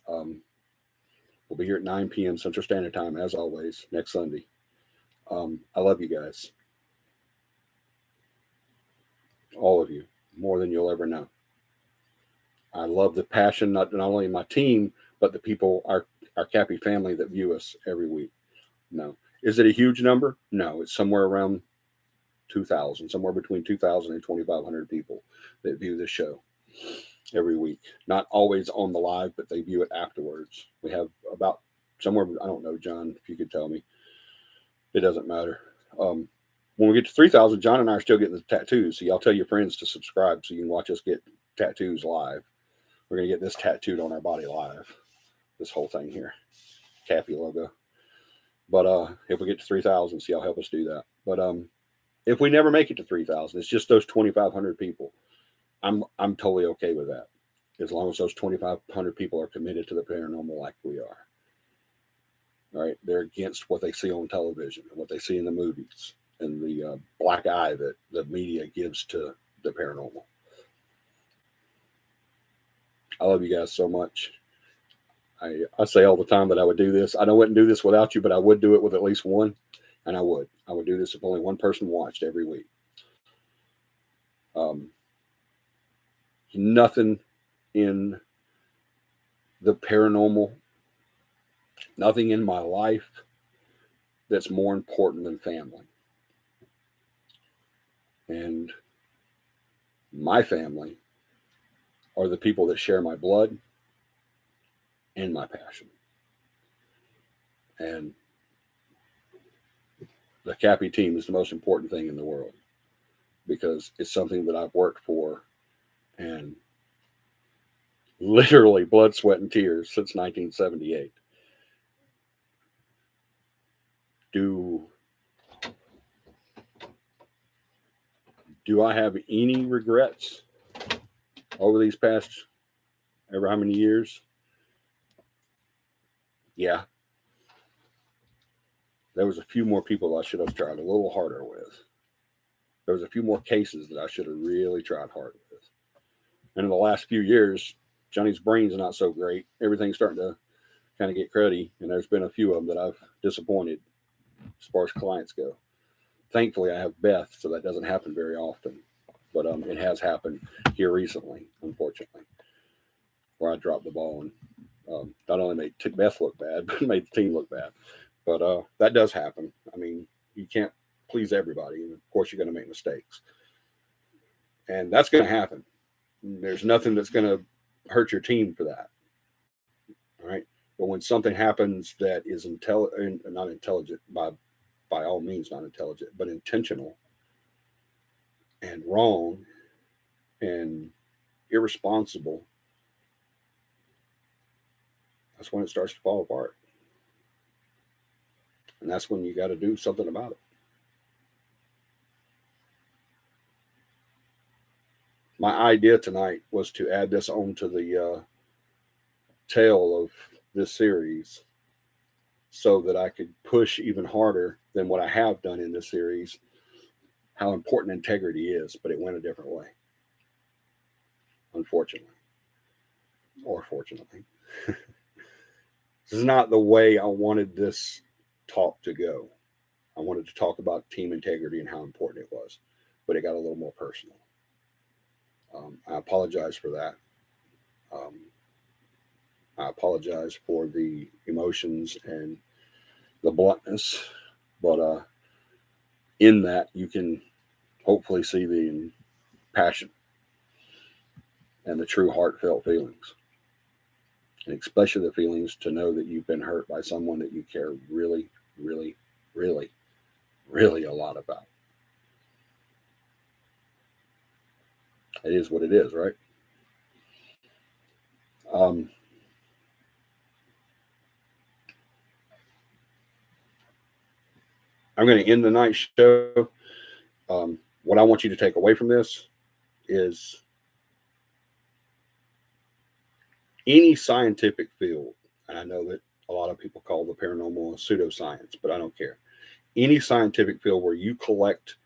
We'll be here at 9 p.m. Central Standard Time, as always, next Sunday. I love you guys. All of you, more than you'll ever know. I love the passion, not only my team, but the people, our Cappy family that view us every week. No. Is it a huge number? No. It's somewhere around 2,000, somewhere between 2,000 and 2,500 people that view this show every week. Not always on the live, but they view it afterwards. We have about somewhere, I don't know, John, if you could tell me. It doesn't matter. When we get to 3,000, John and I are still getting the tattoos. So y'all tell your friends to subscribe so you can watch us get tattoos live. We're going to get this tattooed on our body live. This whole thing here. Cappy logo. But if we get to 3,000, see, y'all help us do that. But if we never make it to 3,000, it's just those 2,500 people. I'm totally okay with that, as long as those 2,500 people are committed to the paranormal like we are. All right, they're against what they see on television and what they see in the movies and the black eye that the media gives to the paranormal. I love you guys so much. I say all the time that I would do this. I wouldn't do this without you, but I would do it with at least one, and I would do this if only one person watched every week. Nothing in the paranormal, nothing in my life that's more important than family. And my family are the people that share my blood and my passion. And the Cappy team is the most important thing in the world, because it's something that I've worked for and literally blood, sweat, and tears since 1978. Do I have any regrets over these past ever how many years? Yeah. There was a few more people I should have tried a little harder with. There was a few more cases that I should have really tried hard with. And in the last few years, Johnny's brain's not so great. Everything's starting to kind of get cruddy, and there's been a few of them that I've disappointed as far as clients go. Thankfully, I have Beth, so that doesn't happen very often. But it has happened here recently, unfortunately, where I dropped the ball and not only made Beth look bad, but made the team look bad. But that does happen. I mean, you can't please everybody. And of course, you're going to make mistakes. And that's going to happen. There's nothing that's going to hurt your team for that. All right. But when something happens that is not intelligent, by all means not intelligent, but intentional and wrong and irresponsible, that's when it starts to fall apart. And that's when you got to do something about it. My idea tonight was to add this onto the tail of this series so that I could push even harder than what I have done in this series, how important integrity is, but it went a different way. Unfortunately. Or fortunately. This is not the way I wanted this talk to go. I wanted to talk about team integrity and how important it was, but it got a little more personal. I apologize for that. I apologize for the emotions and the bluntness, but in that you can hopefully see the passion and the true heartfelt feelings, and especially the feelings to know that you've been hurt by someone that you care really, really, really, really a lot about. It is what it is, right? I'm going to end the night show. What I want you to take away from this is any scientific field, and I know that a lot of people call the paranormal pseudoscience, but I don't care. Any scientific field where you collect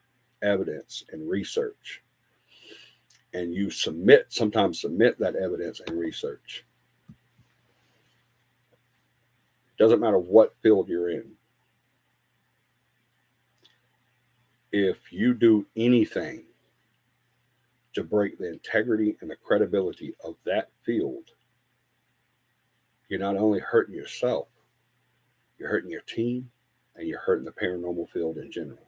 evidence and research, and you sometimes submit that evidence and research. Doesn't matter what field you're in. If you do anything to break the integrity and the credibility of that field, you're not only hurting yourself, you're hurting your team, and you're hurting the paranormal field in general.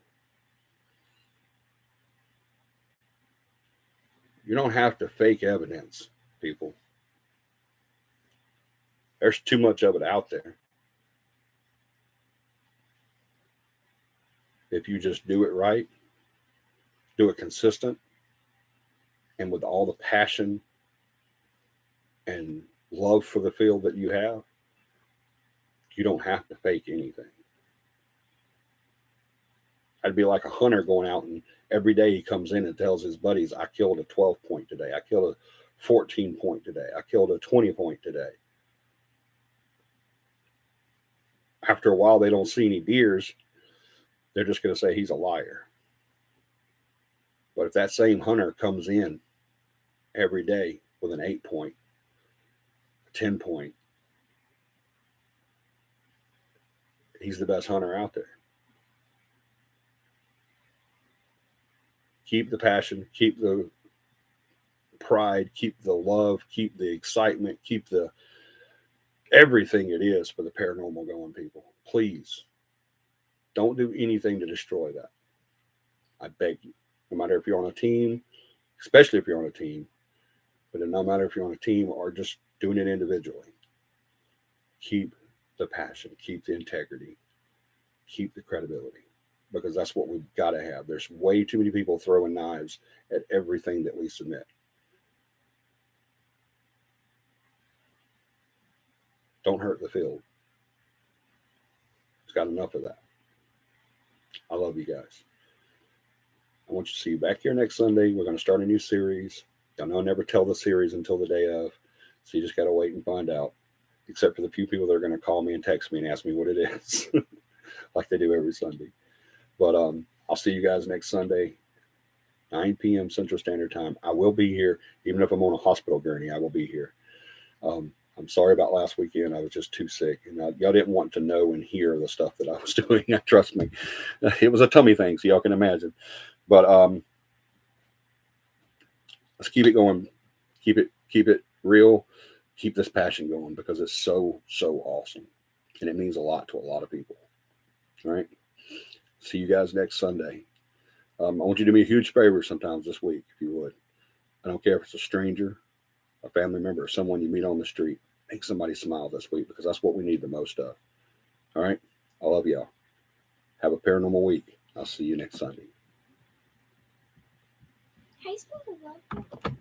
You don't have to fake evidence, people. There's too much of it out there. If you just do it right, do it consistent, and with all the passion and love for the field that you have, you don't have to fake anything. I'd be like a hunter going out and every day he comes in and tells his buddies, I killed a 12 point today. I killed a 14 point today. I killed a 20 point today. After a while, they don't see any deers. They're just going to say he's a liar. But if that same hunter comes in every day with an 8 point, a 10 point, he's the best hunter out there. Keep the passion, keep the pride, keep the love, keep the excitement, keep the everything it is for the paranormal going, people. Please don't do anything to destroy that. I beg you. No matter if you're on a team, especially if you're on a team, but no matter if you're on a team or just doing it individually, keep the passion, keep the integrity, keep the credibility, because that's what we've got to have. There's way too many people throwing knives at everything that we submit. Don't hurt the field. It's got enough of that. I love you guys. I want you to see you back here next Sunday. We're going to start a new series. I know I never tell the series until the day of, so you just got to wait and find out, except for the few people that are going to call me and text me and ask me what it is, like they do every Sunday. But I'll see you guys next Sunday, 9 p.m. Central Standard Time. I will be here. Even if I'm on a hospital gurney, I will be here. I'm sorry about last weekend. I was just too sick. And y'all didn't want to know and hear the stuff that I was doing. Trust me. It was a tummy thing, so y'all can imagine. But let's keep it going. Keep it real. Keep this passion going, because it's so, so awesome. And it means a lot to a lot of people. All right. See you guys next Sunday. I want you to do me a huge favor sometimes this week, if you would. I don't care if it's a stranger, a family member, or someone you meet on the street. Make somebody smile this week, because that's what we need the most of. All right? I love y'all. Have a paranormal week. I'll see you next Sunday. How you spell the love?